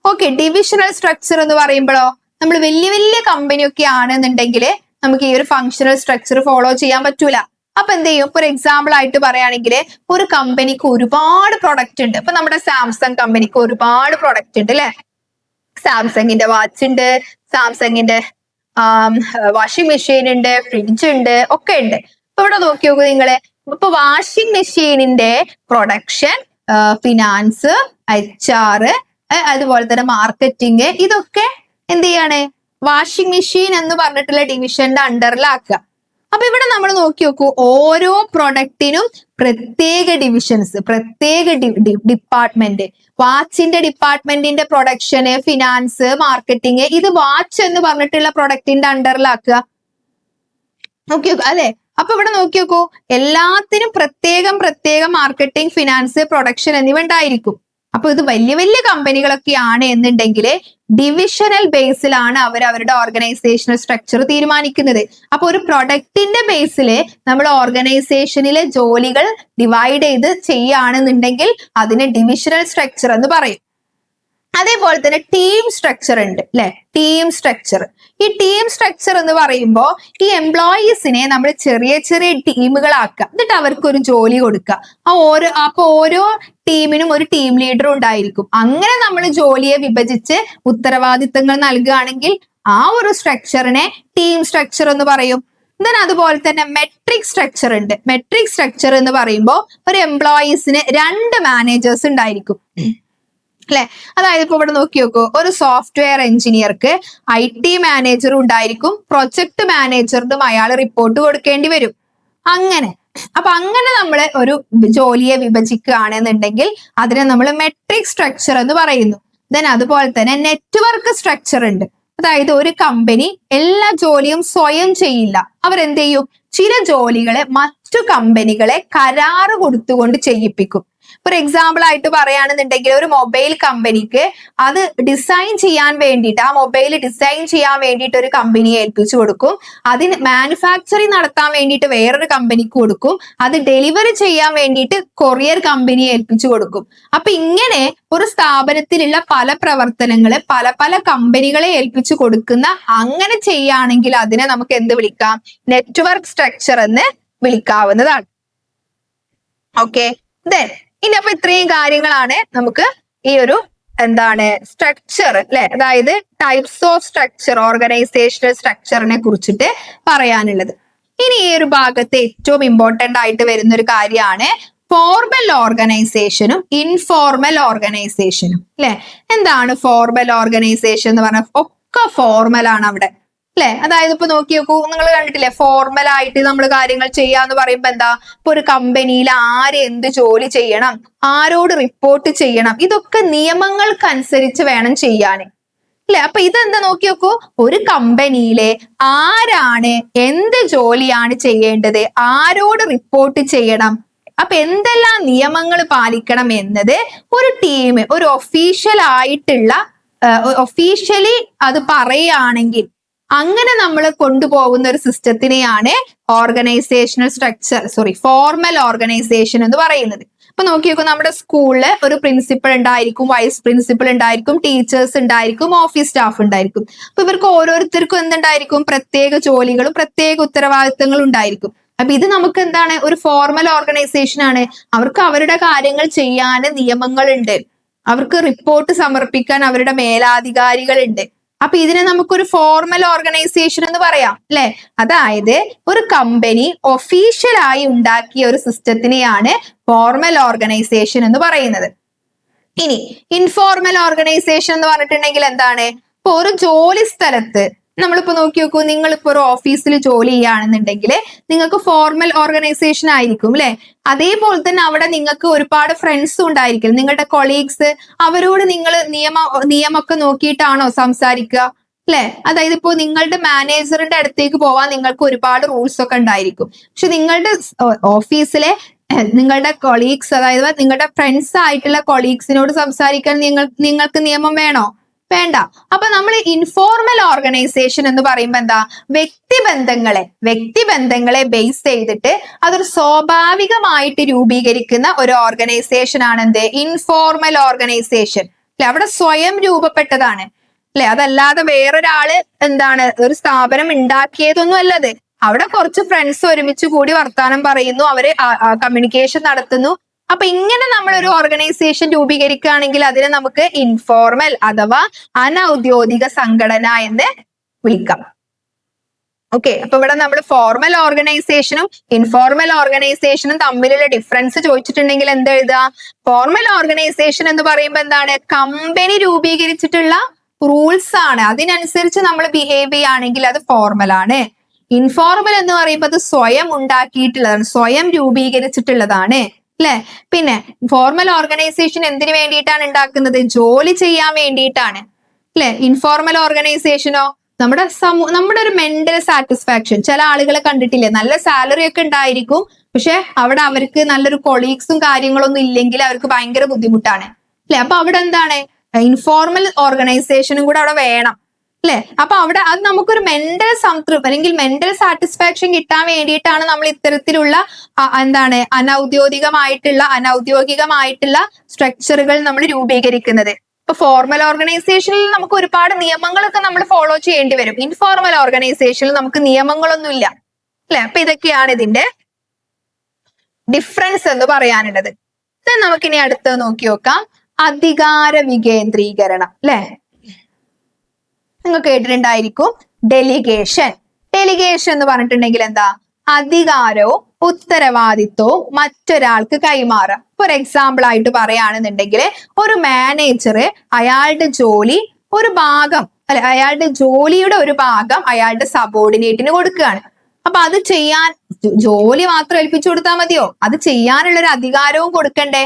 ഓക്കെ, ഡിവിഷണൽ സ്ട്രക്ചർ എന്ന് പറയുമ്പോഴോ, നമ്മൾ വലിയ കമ്പനിയൊക്കെ ആണെന്നുണ്ടെങ്കിൽ നമുക്ക് ഈ ഒരു ഫങ്ഷണൽ സ്ട്രക്ചർ ഫോളോ ചെയ്യാൻ പറ്റൂല. അപ്പൊ എന്ത് ചെയ്യും, ഒരു എക്സാമ്പിൾ ആയിട്ട് പറയുകയാണെങ്കിൽ ഒരു കമ്പനിക്ക് ഒരുപാട് പ്രൊഡക്റ്റ് ഉണ്ട്. ഇപ്പൊ നമ്മുടെ സാംസങ് കമ്പനിക്ക് ഒരുപാട് പ്രൊഡക്റ്റ് ഉണ്ട് അല്ലെ. സാംസങ്ങിന്റെ വാച്ച് ഉണ്ട്, സാംസങ്ങിന്റെ വാഷിംഗ് മെഷീൻ ഉണ്ട്, ഫ്രിഡ്ജ് ഉണ്ട്, ഒക്കെ ഉണ്ട്. ഇപ്പൊ ഇവിടെ നോക്കി നോക്കൂ നിങ്ങള്, ഇപ്പൊ വാഷിംഗ് മെഷീനിന്റെ പ്രൊഡക്ഷൻ, ഫിനാൻസ്, HR, അതുപോലെ തന്നെ മാർക്കറ്റിംഗ്, ഇതൊക്കെ എന്ത് ചെയ്യാണ്, വാഷിംഗ് മെഷീൻ എന്ന് പറഞ്ഞിട്ടുള്ള ഡിവിഷന്റെ അണ്ടറിലാക്കുക. അപ്പൊ ഇവിടെ നമ്മൾ നോക്കി നോക്കൂ, ഓരോ പ്രൊഡക്റ്റിനും പ്രത്യേക ഡിവിഷൻസ്, പ്രത്യേക ഡിപ്പാർട്ട്മെന്റ്. വാച്ചിന്റെ ഡിപ്പാർട്ട്മെന്റിന്റെ പ്രൊഡക്ഷന്, ഫിനാൻസ്, മാർക്കറ്റിംഗ്, ഇത് വാച്ച് എന്ന് പറഞ്ഞിട്ടുള്ള പ്രൊഡക്റ്റിന്റെ അണ്ടറിലാക്കുക. നോക്കി നോക്കൂ അല്ലെ. അപ്പൊ ഇവിടെ നോക്കി നോക്കൂ, എല്ലാത്തിനും പ്രത്യേകം മാർക്കറ്റിംഗ്, ഫിനാൻസ്, പ്രൊഡക്ഷൻ എന്നിവ ഉണ്ടായിരിക്കും. അപ്പൊ ഇത് വലിയ കമ്പനികളൊക്കെയാണ് എന്നുണ്ടെങ്കിൽ ഡിവിഷണൽ ബേസിലാണ് അവരുടെ ഓർഗനൈസേഷണൽ സ്ട്രക്ചർ തീരുമാനിക്കുന്നത്. അപ്പൊ ഒരു പ്രൊഡക്റ്റിന്റെ ബേസിൽ നമ്മൾ ഓർഗനൈസേഷനിലെ ജോലികൾ ഡിവൈഡ് ചെയ്ത് ചെയ്യുകയാണെന്നുണ്ടെങ്കിൽ അതിനെ ഡിവിഷണൽ സ്ട്രക്ചർ എന്ന് പറയും. അതേപോലെ തന്നെ ടീം സ്ട്രക്ചർ ഉണ്ട് അല്ലെ, ടീം സ്ട്രക്ചർ. ഈ ടീം സ്ട്രക്ചർ എന്ന് പറയുമ്പോൾ ഈ എംപ്ലോയീസിനെ നമ്മൾ ചെറിയ ടീമുകളാക്കുക, എന്നിട്ട് അവർക്ക് ഒരു ജോലി കൊടുക്കുക. അപ്പൊ ഓരോ ടീമിനും ഒരു ടീം ലീഡർ ഉണ്ടായിരിക്കും. അങ്ങനെ നമ്മൾ ജോലിയെ വിഭജിച്ച് ഉത്തരവാദിത്തങ്ങൾ നൽകുകയാണെങ്കിൽ ആ ഒരു സ്ട്രക്ചറിനെ ടീം സ്ട്രക്ചർ എന്ന് പറയും. അതുപോലെ തന്നെ മെട്രിക് സ്ട്രക്ചർ ഉണ്ട്. മെട്രിക് സ്ട്രക്ചർ എന്ന് പറയുമ്പോൾ ഒരു എംപ്ലോയീസിന് 2 മാനേജേഴ്സ് ഉണ്ടായിരിക്കും അല്ലെ. അതായത് ഇപ്പൊ ഇവിടെ നോക്കി നോക്കൂ, ഒരു സോഫ്റ്റ്വെയർ എഞ്ചിനീയർക്ക് IT മാനേജറും ഉണ്ടായിരിക്കും, പ്രൊജക്ട് മാനേജറിനും അയാൾ റിപ്പോർട്ട് കൊടുക്കേണ്ടി വരും. അപ്പൊ അങ്ങനെ നമ്മൾ ഒരു ജോലിയെ വിഭജിക്കുകയാണെന്നുണ്ടെങ്കിൽ അതിനെ നമ്മൾ മെട്രിക് സ്ട്രക്ചർ എന്ന് പറയുന്നു. അതുപോലെ തന്നെ നെറ്റ്വർക്ക് സ്ട്രക്ചർ ഉണ്ട്. അതായത് ഒരു കമ്പനി എല്ലാ ജോലിയും സ്വയം ചെയ്യില്ല, അവരെന്ത് ചെയ്യും, ചില ജോലികളെ മറ്റു കമ്പനികളെ കരാറ് കൊടുത്തുകൊണ്ട് ചെയ്യിപ്പിക്കും. ഫോർ എക്സാമ്പിൾ ആയിട്ട് പറയുകയാണെന്നുണ്ടെങ്കിൽ ഒരു മൊബൈൽ കമ്പനിക്ക് അത് ഡിസൈൻ ചെയ്യാൻ വേണ്ടിയിട്ട്, ആ മൊബൈൽ ഡിസൈൻ ചെയ്യാൻ വേണ്ടിയിട്ട് ഒരു കമ്പനിയെ ഏൽപ്പിച്ചു കൊടുക്കും. അതിന് മാനുഫാക്ചറിങ് നടത്താൻ വേണ്ടിയിട്ട് വേറൊരു കമ്പനിക്ക് കൊടുക്കും. അത് ഡെലിവറി ചെയ്യാൻ വേണ്ടിയിട്ട് കൊറിയർ കമ്പനിയെ ഏൽപ്പിച്ചു കൊടുക്കും. അപ്പൊ ഇങ്ങനെ ഒരു സ്ഥാപനത്തിലുള്ള പല പ്രവർത്തനങ്ങള് പല കമ്പനികളെ ഏൽപ്പിച്ചു കൊടുക്കുന്ന അങ്ങനെ ചെയ്യുകയാണെങ്കിൽ അതിനെ നമുക്ക് എന്ത് വിളിക്കാം, നെറ്റ്വർക്ക് സ്ട്രക്ചർ എന്ന് വിളിക്കാവുന്നതാണ്. ഓക്കെ, ഇനി അപ്പൊ ഇത്രയും കാര്യങ്ങളാണ് നമുക്ക് ഈ ഒരു സ്ട്രക്ചർ അല്ലെ, അതായത് ടൈപ്സ് ഓഫ് സ്ട്രക്ചർ, ഓർഗനൈസേഷണൽ സ്ട്രക്ചറിനെ കുറിച്ചിട്ട് പറയാനുള്ളത്. ഇനി ഈ ഒരു ഭാഗത്ത് ഏറ്റവും ഇമ്പോർട്ടന്റ് ആയിട്ട് വരുന്ന ഒരു കാര്യമാണ് ഫോർമൽ ഓർഗനൈസേഷനും ഇൻഫോർമൽ ഓർഗനൈസേഷനും അല്ലെ. എന്താണ് ഫോർമൽ ഓർഗനൈസേഷൻ എന്ന് പറഞ്ഞാൽ ഒക്കെ ഫോർമൽ ആണ് അവിടെ അല്ലെ? അതായത് ഇപ്പൊ നോക്കി നോക്കൂ, നിങ്ങൾ കണ്ടിട്ടില്ലേ, ഫോർമൽ ആയിട്ട് നമ്മൾ കാര്യങ്ങൾ ചെയ്യാന്ന് പറയുമ്പോ എന്താ, ഇപ്പൊ ഒരു കമ്പനിയിൽ ആര് എന്ത് ജോലി ചെയ്യണം, ആരോട് റിപ്പോർട്ട് ചെയ്യണം, ഇതൊക്കെ നിയമങ്ങൾക്കനുസരിച്ച് വേണം ചെയ്യാൻ, അല്ലെ? അപ്പൊ ഇതെന്താ നോക്കി നോക്കൂ, ഒരു കമ്പനിയിലെ ആരാണ് എന്ത് ജോലിയാണ് ചെയ്യേണ്ടത്, ആരോട് റിപ്പോർട്ട് ചെയ്യണം, അപ്പൊ എന്തെല്ലാം നിയമങ്ങൾ പാലിക്കണം എന്നത് ഒരു ടീം, ഒരു ഒഫീഷ്യലി അത് പറയുകയാണെങ്കിൽ അങ്ങനെ നമ്മൾ കൊണ്ടുപോകുന്ന ഒരു സിസ്റ്റത്തിനെയാണ് ഫോർമൽ ഓർഗനൈസേഷൻ എന്ന് പറയുന്നത്. അപ്പൊ നോക്കി നോക്കൂ, നമ്മുടെ സ്കൂളില് ഒരു പ്രിൻസിപ്പൽ ഉണ്ടായിരിക്കും, വൈസ് പ്രിൻസിപ്പൽ ഉണ്ടായിരിക്കും, ടീച്ചേഴ്സ് ഉണ്ടായിരിക്കും, ഓഫീസ് സ്റ്റാഫ് ഉണ്ടായിരിക്കും. അപ്പൊ ഇവർക്ക് ഓരോരുത്തർക്കും എന്തുണ്ടായിരിക്കും, പ്രത്യേക ജോലികളും പ്രത്യേക ഉത്തരവാദിത്തങ്ങളും ഉണ്ടായിരിക്കും. അപ്പൊ ഇത് നമുക്ക് എന്താണ്, ഒരു ഫോർമൽ ഓർഗനൈസേഷൻ ആണ്. അവർക്ക് അവരുടെ കാര്യങ്ങൾ ചെയ്യാൻ നിയമങ്ങളുണ്ട്, അവർക്ക് റിപ്പോർട്ട് സമർപ്പിക്കാൻ അവരുടെ മേലാധികാരികളുണ്ട്. അപ്പൊ ഇതിനെ നമുക്കൊരു ഫോർമൽ ഓർഗനൈസേഷൻ എന്ന് പറയാം, അല്ലെ? അതായത് ഒരു കമ്പനി ഒഫീഷ്യലായി ഉണ്ടാക്കിയ ഒരു സിസ്റ്റത്തിനെയാണ് ഫോർമൽ ഓർഗനൈസേഷൻ എന്ന് പറയുന്നത്. ഇനി ഇൻഫോർമൽ ഓർഗനൈസേഷൻ എന്ന് പറഞ്ഞിട്ടുണ്ടെങ്കിൽ എന്താണ്, ഇപ്പൊ ഒരു ജോലി സ്ഥലത്ത് നമ്മളിപ്പോ നോക്കി നോക്കൂ, നിങ്ങളിപ്പോ ഒരു ഓഫീസിൽ ജോലി ചെയ്യുകയാണെന്നുണ്ടെങ്കിൽ നിങ്ങൾക്ക് ഫോർമൽ ഓർഗനൈസേഷൻ ആയിരിക്കും, അല്ലെ? അതേപോലെ തന്നെ അവിടെ നിങ്ങൾക്ക് ഒരുപാട് ഫ്രണ്ട്സും ഉണ്ടായിരിക്കും, നിങ്ങളുടെ കൊളീഗ്സ്, അവരോട് നിങ്ങൾ നിയമമൊക്കെ നോക്കിയിട്ടാണോ സംസാരിക്കുക, അല്ലെ? അതായത് ഇപ്പോ നിങ്ങളുടെ മാനേജറിന്റെ അടുത്തേക്ക് പോവാൻ നിങ്ങൾക്ക് ഒരുപാട് റൂൾസ് ഒക്കെ ഉണ്ടായിരിക്കും. പക്ഷെ നിങ്ങളുടെ ഓഫീസിലെ നിങ്ങളുടെ കൊളീഗ്സ്, അതായത് നിങ്ങളുടെ ഫ്രണ്ട്സ് ആയിട്ടുള്ള കൊളീഗ്സിനോട് സംസാരിക്കാൻ നിങ്ങൾക്ക് നിയമം വേണോ? വേണ്ട. അപ്പൊ നമ്മൾ ഇൻഫോർമൽ ഓർഗനൈസേഷൻ എന്ന് പറയുമ്പോ എന്താ, വ്യക്തിബന്ധങ്ങളെ ബേസ് ചെയ്തിട്ട് അതൊരു സ്വാഭാവികമായിട്ട് രൂപീകരിക്കുന്ന ഒരു ഓർഗനൈസേഷൻ ആണ് എന്ത്, ഇൻഫോർമൽ ഓർഗനൈസേഷൻ, അല്ലെ? അവിടെ സ്വയം രൂപപ്പെട്ടതാണ്, അല്ലെ? അതല്ലാതെ വേറൊരാള് എന്താണ് ഒരു സ്ഥാപനം ഉണ്ടാക്കിയതൊന്നും അല്ലത്. അവിടെ കുറച്ച് ഫ്രണ്ട്സ് ഒരുമിച്ച് കൂടി വർത്താനം പറയുന്നു, അവര് കമ്മ്യൂണിക്കേഷൻ നടത്തുന്നു. അപ്പൊ ഇങ്ങനെ നമ്മൾ ഒരു ഓർഗനൈസേഷൻ രൂപീകരിക്കുകയാണെങ്കിൽ അതിനെ നമുക്ക് ഇൻഫോർമൽ അഥവാ അനൗദ്യോഗിക സംഘടന എന്ന് വിളിക്കാം. ഓക്കെ, അപ്പൊ ഇവിടെ നമ്മൾ ഫോർമൽ ഓർഗനൈസേഷനും ഇൻഫോർമൽ ഓർഗനൈസേഷനും തമ്മിലുള്ള ഡിഫറൻസ് ചോദിച്ചിട്ടുണ്ടെങ്കിൽ എന്ത് എഴുതുക? ഫോർമൽ ഓർഗനൈസേഷൻ എന്ന് പറയുമ്പോൾ എന്താണ്, കമ്പനി രൂപീകരിച്ചിട്ടുള്ള റൂൾസ് ആണ്, അതിനനുസരിച്ച് നമ്മൾ ബിഹേവ് ചെയ്യുകയാണെങ്കിൽ അത് ഫോർമൽ ആണ്. ഇൻഫോർമൽ എന്ന് പറയുമ്പോൾ അത് സ്വയം ഉണ്ടാക്കിയിട്ടുള്ളതാണ്, സ്വയം രൂപീകരിച്ചിട്ടുള്ളതാണ്, അല്ലെ? പിന്നെ ഫോർമൽ ഓർഗനൈസേഷൻ എന്തിനു വേണ്ടിയിട്ടാണ് ഉണ്ടാക്കുന്നത്? ജോലി ചെയ്യാൻ വേണ്ടിയിട്ടാണ്, അല്ലെ? ഇൻഫോർമൽ ഓർഗനൈസേഷനോ നമ്മുടെ ഒരു മെന്റൽ സാറ്റിസ്ഫാക്ഷൻ. ചില ആളുകളെ കണ്ടിട്ടില്ലേ, നല്ല സാലറി ഒക്കെ ഉണ്ടായിരിക്കും, പക്ഷെ അവിടെ അവർക്ക് നല്ലൊരു കൊളീഗ്സും കാര്യങ്ങളൊന്നും ഇല്ലെങ്കിൽ അവർക്ക് ഭയങ്കര ബുദ്ധിമുട്ടാണ്, അല്ലെ? അപ്പൊ അവിടെ എന്താണ്, ഇൻഫോർമൽ ഓർഗനൈസേഷനും കൂടെ അവിടെ വേണം, അല്ലെ? അപ്പൊ അവിടെ അത് നമുക്കൊരു മെന്റൽ സംതൃപ്തി അല്ലെങ്കിൽ മെന്റൽ സാറ്റിസ്ഫാക്ഷൻ കിട്ടാൻ വേണ്ടിയിട്ടാണ് നമ്മൾ ഇത്തരത്തിലുള്ള എന്താണ് അനൗദ്യോഗികമായിട്ടുള്ള സ്ട്രക്ചറുകൾ നമ്മൾ രൂപീകരിക്കുന്നത്. ഇപ്പൊ ഫോർമൽ ഓർഗനൈസേഷനിൽ നമുക്ക് ഒരുപാട് നിയമങ്ങളൊക്കെ നമ്മൾ ഫോളോ ചെയ്യേണ്ടി വരും. ഇൻഫോർമൽ ഓർഗനൈസേഷനിൽ നമുക്ക് നിയമങ്ങളൊന്നുമില്ല, അല്ലെ? അപ്പൊ ഇതൊക്കെയാണ് ഇതിന്റെ ഡിഫറൻസ് എന്ന് പറയാനുള്ളത്. നമുക്കിനി അടുത്തത് നോക്കി നോക്കാം, അധികാര വികേന്ദ്രീകരണം, അല്ലെ? നിങ്ങൾ കേട്ടിട്ടുണ്ടായിരിക്കും ഡെലിഗേഷൻ. ഡെലിഗേഷൻ എന്ന് പറഞ്ഞിട്ടുണ്ടെങ്കിൽ എന്താ, അധികാരവും ഉത്തരവാദിത്വവും മറ്റൊരാൾക്ക് കൈമാറുക. ഫോർ എക്സാമ്പിൾ ആയിട്ട് പറയുകയാണെന്നുണ്ടെങ്കിൽ ഒരു മാനേജർ അയാളുടെ ജോലിയുടെ ഒരു ഭാഗം അയാളുടെ സബോർഡിനേറ്റിന് കൊടുക്കുകയാണ്. അപ്പൊ അത് ജോലി മാത്രം ഏൽപ്പിച്ചു കൊടുത്താൽ മതിയോ? അത് ചെയ്യാനുള്ള ഒരു അധികാരവും കൊടുക്കണ്ടേ?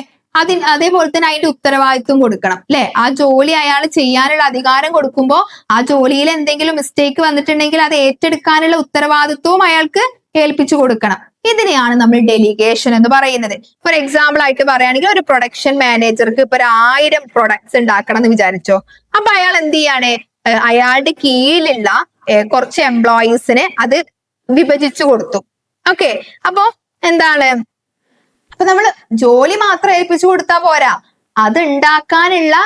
അതേപോലെ തന്നെ അതിന്റെ ഉത്തരവാദിത്വം കൊടുക്കണം, അല്ലെ? ആ ജോലി അയാൾ ചെയ്യാനുള്ള അധികാരം കൊടുക്കുമ്പോൾ ആ ജോലിയിൽ എന്തെങ്കിലും മിസ്റ്റേക്ക് വന്നിട്ടുണ്ടെങ്കിൽ അത് ഏറ്റെടുക്കാനുള്ള ഉത്തരവാദിത്വവും അയാൾക്ക് ഏൽപ്പിച്ചു കൊടുക്കണം. ഇതിനെയാണ് നമ്മൾ ഡെലിഗേഷൻ എന്ന് പറയുന്നത്. ഫോർ എക്സാമ്പിൾ ആയിട്ട് പറയുകയാണെങ്കിൽ ഒരു പ്രൊഡക്ഷൻ മാനേജർക്ക് ഇപ്പൊ 1000 പ്രൊഡക്ട്സ് ഉണ്ടാക്കണം എന്ന് വിചാരിച്ചോ. അപ്പൊ അയാൾ എന്ത് ചെയ്യാണ്, അയാളുടെ കീഴിലുള്ള കുറച്ച് എംപ്ലോയീസിന് അത് വിഭജിച്ചു കൊടുത്തു. ഓക്കെ, അപ്പൊ എന്താണ്, അപ്പൊ നമ്മൾ ജോലി മാത്രം ഏൽപ്പിച്ചു കൊടുത്താൽ പോരാ, അത് ഉണ്ടാക്കാനുള്ള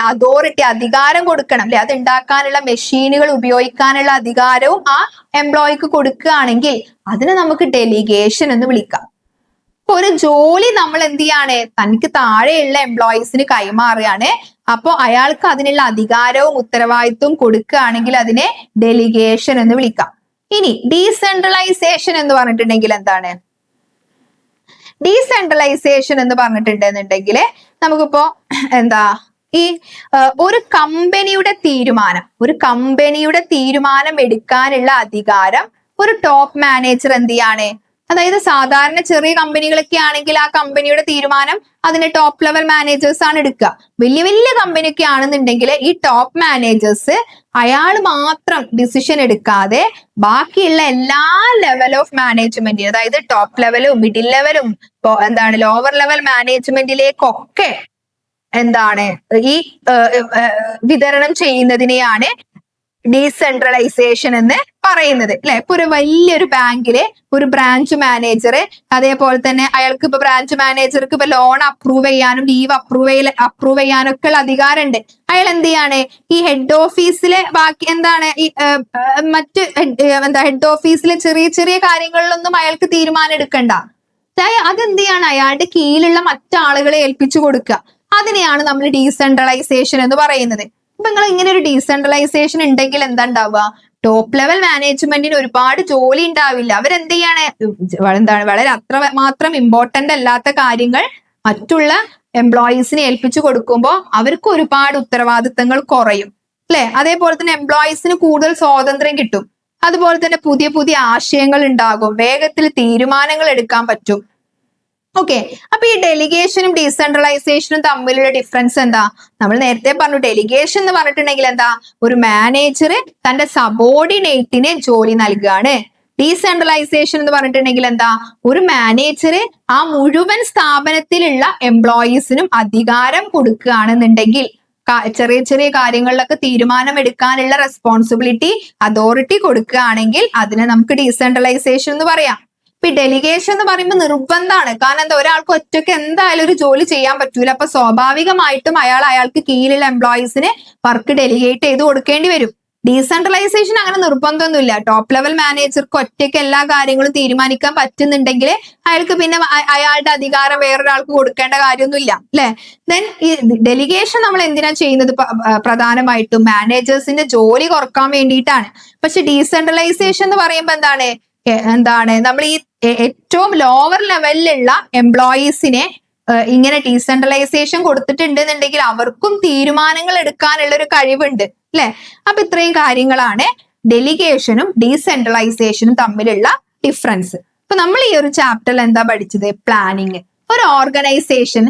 അതോറിറ്റി, അധികാരം കൊടുക്കണം, അല്ലെ? അത് ഉണ്ടാക്കാനുള്ള മെഷീനുകൾ ഉപയോഗിക്കാനുള്ള അധികാരവും ആ എംപ്ലോയിക്ക് കൊടുക്കുകയാണെങ്കിൽ അതിനെ നമുക്ക് ഡെലിഗേഷൻ എന്ന് വിളിക്കാം. അപ്പൊ ഒരു ജോലി നമ്മൾ എന്ത് ചെയ്യാണ്, തനിക്ക് താഴെയുള്ള എംപ്ലോയീസിന് കൈമാറുകയാണ്. അപ്പൊ അയാൾക്ക് അതിനുള്ള അധികാരവും ഉത്തരവാദിത്വവും കൊടുക്കുകയാണെങ്കിൽ അതിനെ ഡെലിഗേഷൻ എന്ന് വിളിക്കാം. ഇനി ഡീസെൻട്രലൈസേഷൻ എന്ന് പറഞ്ഞിട്ടുണ്ടെങ്കിൽ എന്താണ്? ഡീസെൻട്രലൈസേഷൻ എന്ന് പറഞ്ഞിട്ടുണ്ടെന്നുണ്ടെങ്കിൽ നമുക്കിപ്പോ ഈ ഒരു കമ്പനിയുടെ തീരുമാനം എടുക്കാനുള്ള അധികാരം ഒരു ടോപ്പ് മാനേജർ എന്ത് ചെയ്യാണ്? അതായത് സാധാരണ ചെറിയ കമ്പനികളൊക്കെ ആണെങ്കിൽ ആ കമ്പനിയുടെ തീരുമാനം അതിന്റെ ടോപ്പ് ലെവൽ മാനേജേഴ്സ് ആണ് എടുക്കുക. വലിയ വലിയ കമ്പനിയൊക്കെ ആണെന്നുണ്ടെങ്കിൽ ഈ ടോപ്പ് മാനേജേഴ്സ് അയാൾ മാത്രം ഡിസിഷൻ എടുക്കാതെ ബാക്കിയുള്ള എല്ലാ ലെവൽ ഓഫ് മാനേജ്മെന്റ്, അതായത് ടോപ്പ് ലെവലും മിഡിൽ ലെവലും ലോവർ ലെവൽ മാനേജ്മെന്റിലേക്കൊക്കെ ഈ വിതരണം ചെയ്യുന്നതിനെയാണ് ഡീസെൻട്രലൈസേഷൻ എന്ന് പറയുന്നത്, അല്ലെ? ഇപ്പൊ ഒരു വലിയൊരു ബാങ്കിലെ ഒരു ബ്രാഞ്ച് മാനേജർ, അതേപോലെ തന്നെ അയാൾക്ക് ഇപ്പൊ ബ്രാഞ്ച് മാനേജർക്ക് ഇപ്പൊ ലോൺ അപ്രൂവ് ചെയ്യാനും ലീവ് അപ്രൂവ് ചെയ്യാനും ഒക്കെ ഉള്ള അധികാരമുണ്ട്. അയാൾ എന്ത് ചെയ്യാണ്? ഈ ഹെഡ് ഓഫീസിലെ ബാക്കി മറ്റ് ഹെഡ് ഓഫീസിലെ ചെറിയ ചെറിയ കാര്യങ്ങളിലൊന്നും അയാൾക്ക് തീരുമാനം എടുക്കണ്ട. അതെന്ത് ചെയ്യാണ്? അയാളുടെ കീഴിലുള്ള മറ്റാളുകളെ ഏൽപ്പിച്ചു കൊടുക്കുക. അതിനെയാണ് നമ്മൾ ഡീസെൻട്രലൈസേഷൻ എന്ന് പറയുന്നത്. അപ്പൊ നിങ്ങൾ ഇങ്ങനെ ഒരു ഡീസെൻട്രലൈസേഷൻ ഉണ്ടെങ്കിൽ എന്താ ഉണ്ടാവുക? ടോപ്പ് ലെവൽ മാനേജ്മെന്റിന് ഒരുപാട് ജോലി ഉണ്ടാവില്ല. അവരെന്ത് ചെയ്യാണ്? വളരെ അത്ര മാത്രം ഇമ്പോർട്ടന്റ് അല്ലാത്ത കാര്യങ്ങൾ മറ്റുള്ള എംപ്ലോയീസിനെ ഏൽപ്പിച്ചു കൊടുക്കുമ്പോൾ അവർക്ക് ഒരുപാട് ഉത്തരവാദിത്തങ്ങൾ കുറയും, അല്ലെ? അതേപോലെ തന്നെ എംപ്ലോയീസിന് കൂടുതൽ സ്വാതന്ത്ര്യം കിട്ടും. അതുപോലെ തന്നെ പുതിയ പുതിയ ആശയങ്ങൾ ഉണ്ടാകും, വേഗത്തിൽ തീരുമാനങ്ങൾ എടുക്കാൻ പറ്റും. ഓക്കെ, അപ്പൊ ഈ ഡെലിഗേഷനും ഡീസെൻട്രലൈസേഷനും തമ്മിലുള്ള ഡിഫറൻസ് എന്താ? നമ്മൾ നേരത്തെ പറഞ്ഞു, ഡെലിഗേഷൻ എന്ന് പറഞ്ഞിട്ടുണ്ടെങ്കിൽ എന്താ? ഒരു മാനേജർ തന്റെ സബോർഡിനേറ്റിന് ജോലി നൽകുകയാണ്. ഡീസെൻട്രലൈസേഷൻ എന്ന് പറഞ്ഞിട്ടുണ്ടെങ്കിൽ എന്താ? ഒരു മാനേജർ ആ മുഴുവൻ സ്ഥാപനത്തിലുള്ള എംപ്ലോയീസിനും അധികാരം കൊടുക്കുകയാണെന്നുണ്ടെങ്കിൽ, ചെറിയ ചെറിയ കാര്യങ്ങളിലൊക്കെ തീരുമാനം എടുക്കാനുള്ള റെസ്പോൺസിബിലിറ്റി, അതോറിറ്റി കൊടുക്കുകയാണെങ്കിൽ അതിനെ നമുക്ക് ഡീസെൻട്രലൈസേഷൻ എന്ന് പറയാം. ഇപ്പൊ ഡെലിഗേഷൻ എന്ന് പറയുമ്പോൾ നിർബന്ധമാണ്. കാരണം എന്താ? ഒരാൾക്ക് ഒറ്റയ്ക്ക് എന്തായാലും ഒരു ജോലി ചെയ്യാൻ പറ്റൂല. അപ്പൊ സ്വാഭാവികമായിട്ടും അയാൾക്ക് കീഴിലുള്ള എംപ്ലോയീസിന് വർക്ക് ഡെലിഗേറ്റ് ചെയ്ത് കൊടുക്കേണ്ടി വരും. ഡീസെൻട്രലൈസേഷൻ അങ്ങനെ നിർബന്ധമൊന്നുമില്ല. ടോപ്പ് ലെവൽ മാനേജർക്ക് ഒറ്റയ്ക്ക് എല്ലാ കാര്യങ്ങളും തീരുമാനിക്കാൻ പറ്റുന്നുണ്ടെങ്കിൽ അയാൾക്ക് പിന്നെ അയാളുടെ അധികാരം വേറൊരാൾക്ക് കൊടുക്കേണ്ട കാര്യമൊന്നുമില്ല, അല്ലെ? ദെൻ ഈ ഡെലിഗേഷൻ നമ്മൾ എന്തിനാ ചെയ്യുന്നത്? പ്രധാനമായിട്ടും മാനേജേഴ്സിന്റെ ജോലി കുറക്കാൻ വേണ്ടിയിട്ടാണ്. പക്ഷെ ഡീസെൻട്രലൈസേഷൻ എന്ന് പറയുമ്പോൾ നമ്മൾ ഈ ഏറ്റവും ലോവർ ലെവലിലുള്ള എംപ്ലോയീസിനെ ഇങ്ങനെ ഡീസെൻട്രലൈസേഷൻ കൊടുത്തിട്ടുണ്ടെന്നുണ്ടെങ്കിൽ അവർക്കും തീരുമാനങ്ങൾ എടുക്കാനുള്ള ഒരു കഴിവുണ്ട്, അല്ലെ? അപ്പൊ ഇത്രയും കാര്യങ്ങളാണ് ഡെലിഗേഷനും ഡീസെൻട്രലൈസേഷനും തമ്മിലുള്ള ഡിഫറൻസ്. അപ്പൊ നമ്മൾ ഈ ഒരു ചാപ്റ്ററിൽ എന്താ പഠിച്ചത്? പ്ലാനിങ്. ഒരു ഓർഗനൈസേഷൻ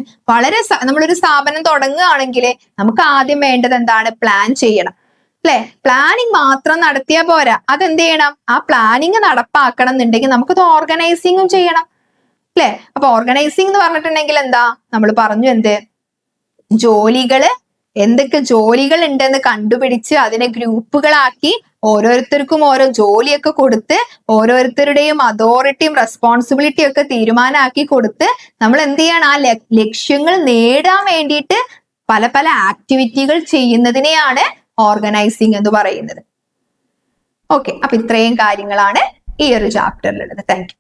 നമ്മളൊരു സ്ഥാപനം തുടങ്ങുകയാണെങ്കിൽ നമുക്ക് ആദ്യം വേണ്ടത് എന്താണ്? പ്ലാൻ ചെയ്യണം, അല്ലെ? പ്ലാനിങ് മാത്രം നടത്തിയാൽ പോരാ. അതെന്ത് ചെയ്യണം? ആ പ്ലാനിങ് നടപ്പാക്കണം എന്നുണ്ടെങ്കിൽ നമുക്കത് ഓർഗനൈസിങ്ങും ചെയ്യണം, അല്ലെ? അപ്പൊ ഓർഗനൈസിങ് എന്ന് പറഞ്ഞിട്ടുണ്ടെങ്കിൽ എന്താ? നമ്മൾ പറഞ്ഞു, എന്തൊക്കെ ജോലികൾ ഉണ്ടെന്ന് കണ്ടുപിടിച്ച് അതിനെ ഗ്രൂപ്പുകളാക്കി ഓരോരുത്തർക്കും ഓരോ ജോലിയൊക്കെ കൊടുത്ത് ഓരോരുത്തരുടെയും അതോറിറ്റിയും റെസ്പോൺസിബിലിറ്റിയും ഒക്കെ തീരുമാനമാക്കി കൊടുത്ത് നമ്മൾ എന്ത് ചെയ്യണം? ആ ലക്ഷ്യങ്ങൾ നേടാൻ വേണ്ടിയിട്ട് പല പല ആക്ടിവിറ്റികൾ ചെയ്യുന്നതിനെയാണ് ഓർഗനൈസിങ് എന്ന് പറയുന്നത്. ഓക്കെ, അപ്പൊ ഇത്രയും കാര്യങ്ങളാണ് ഈ ഒരു ചാപ്റ്ററിലുള്ളത്. Thank you.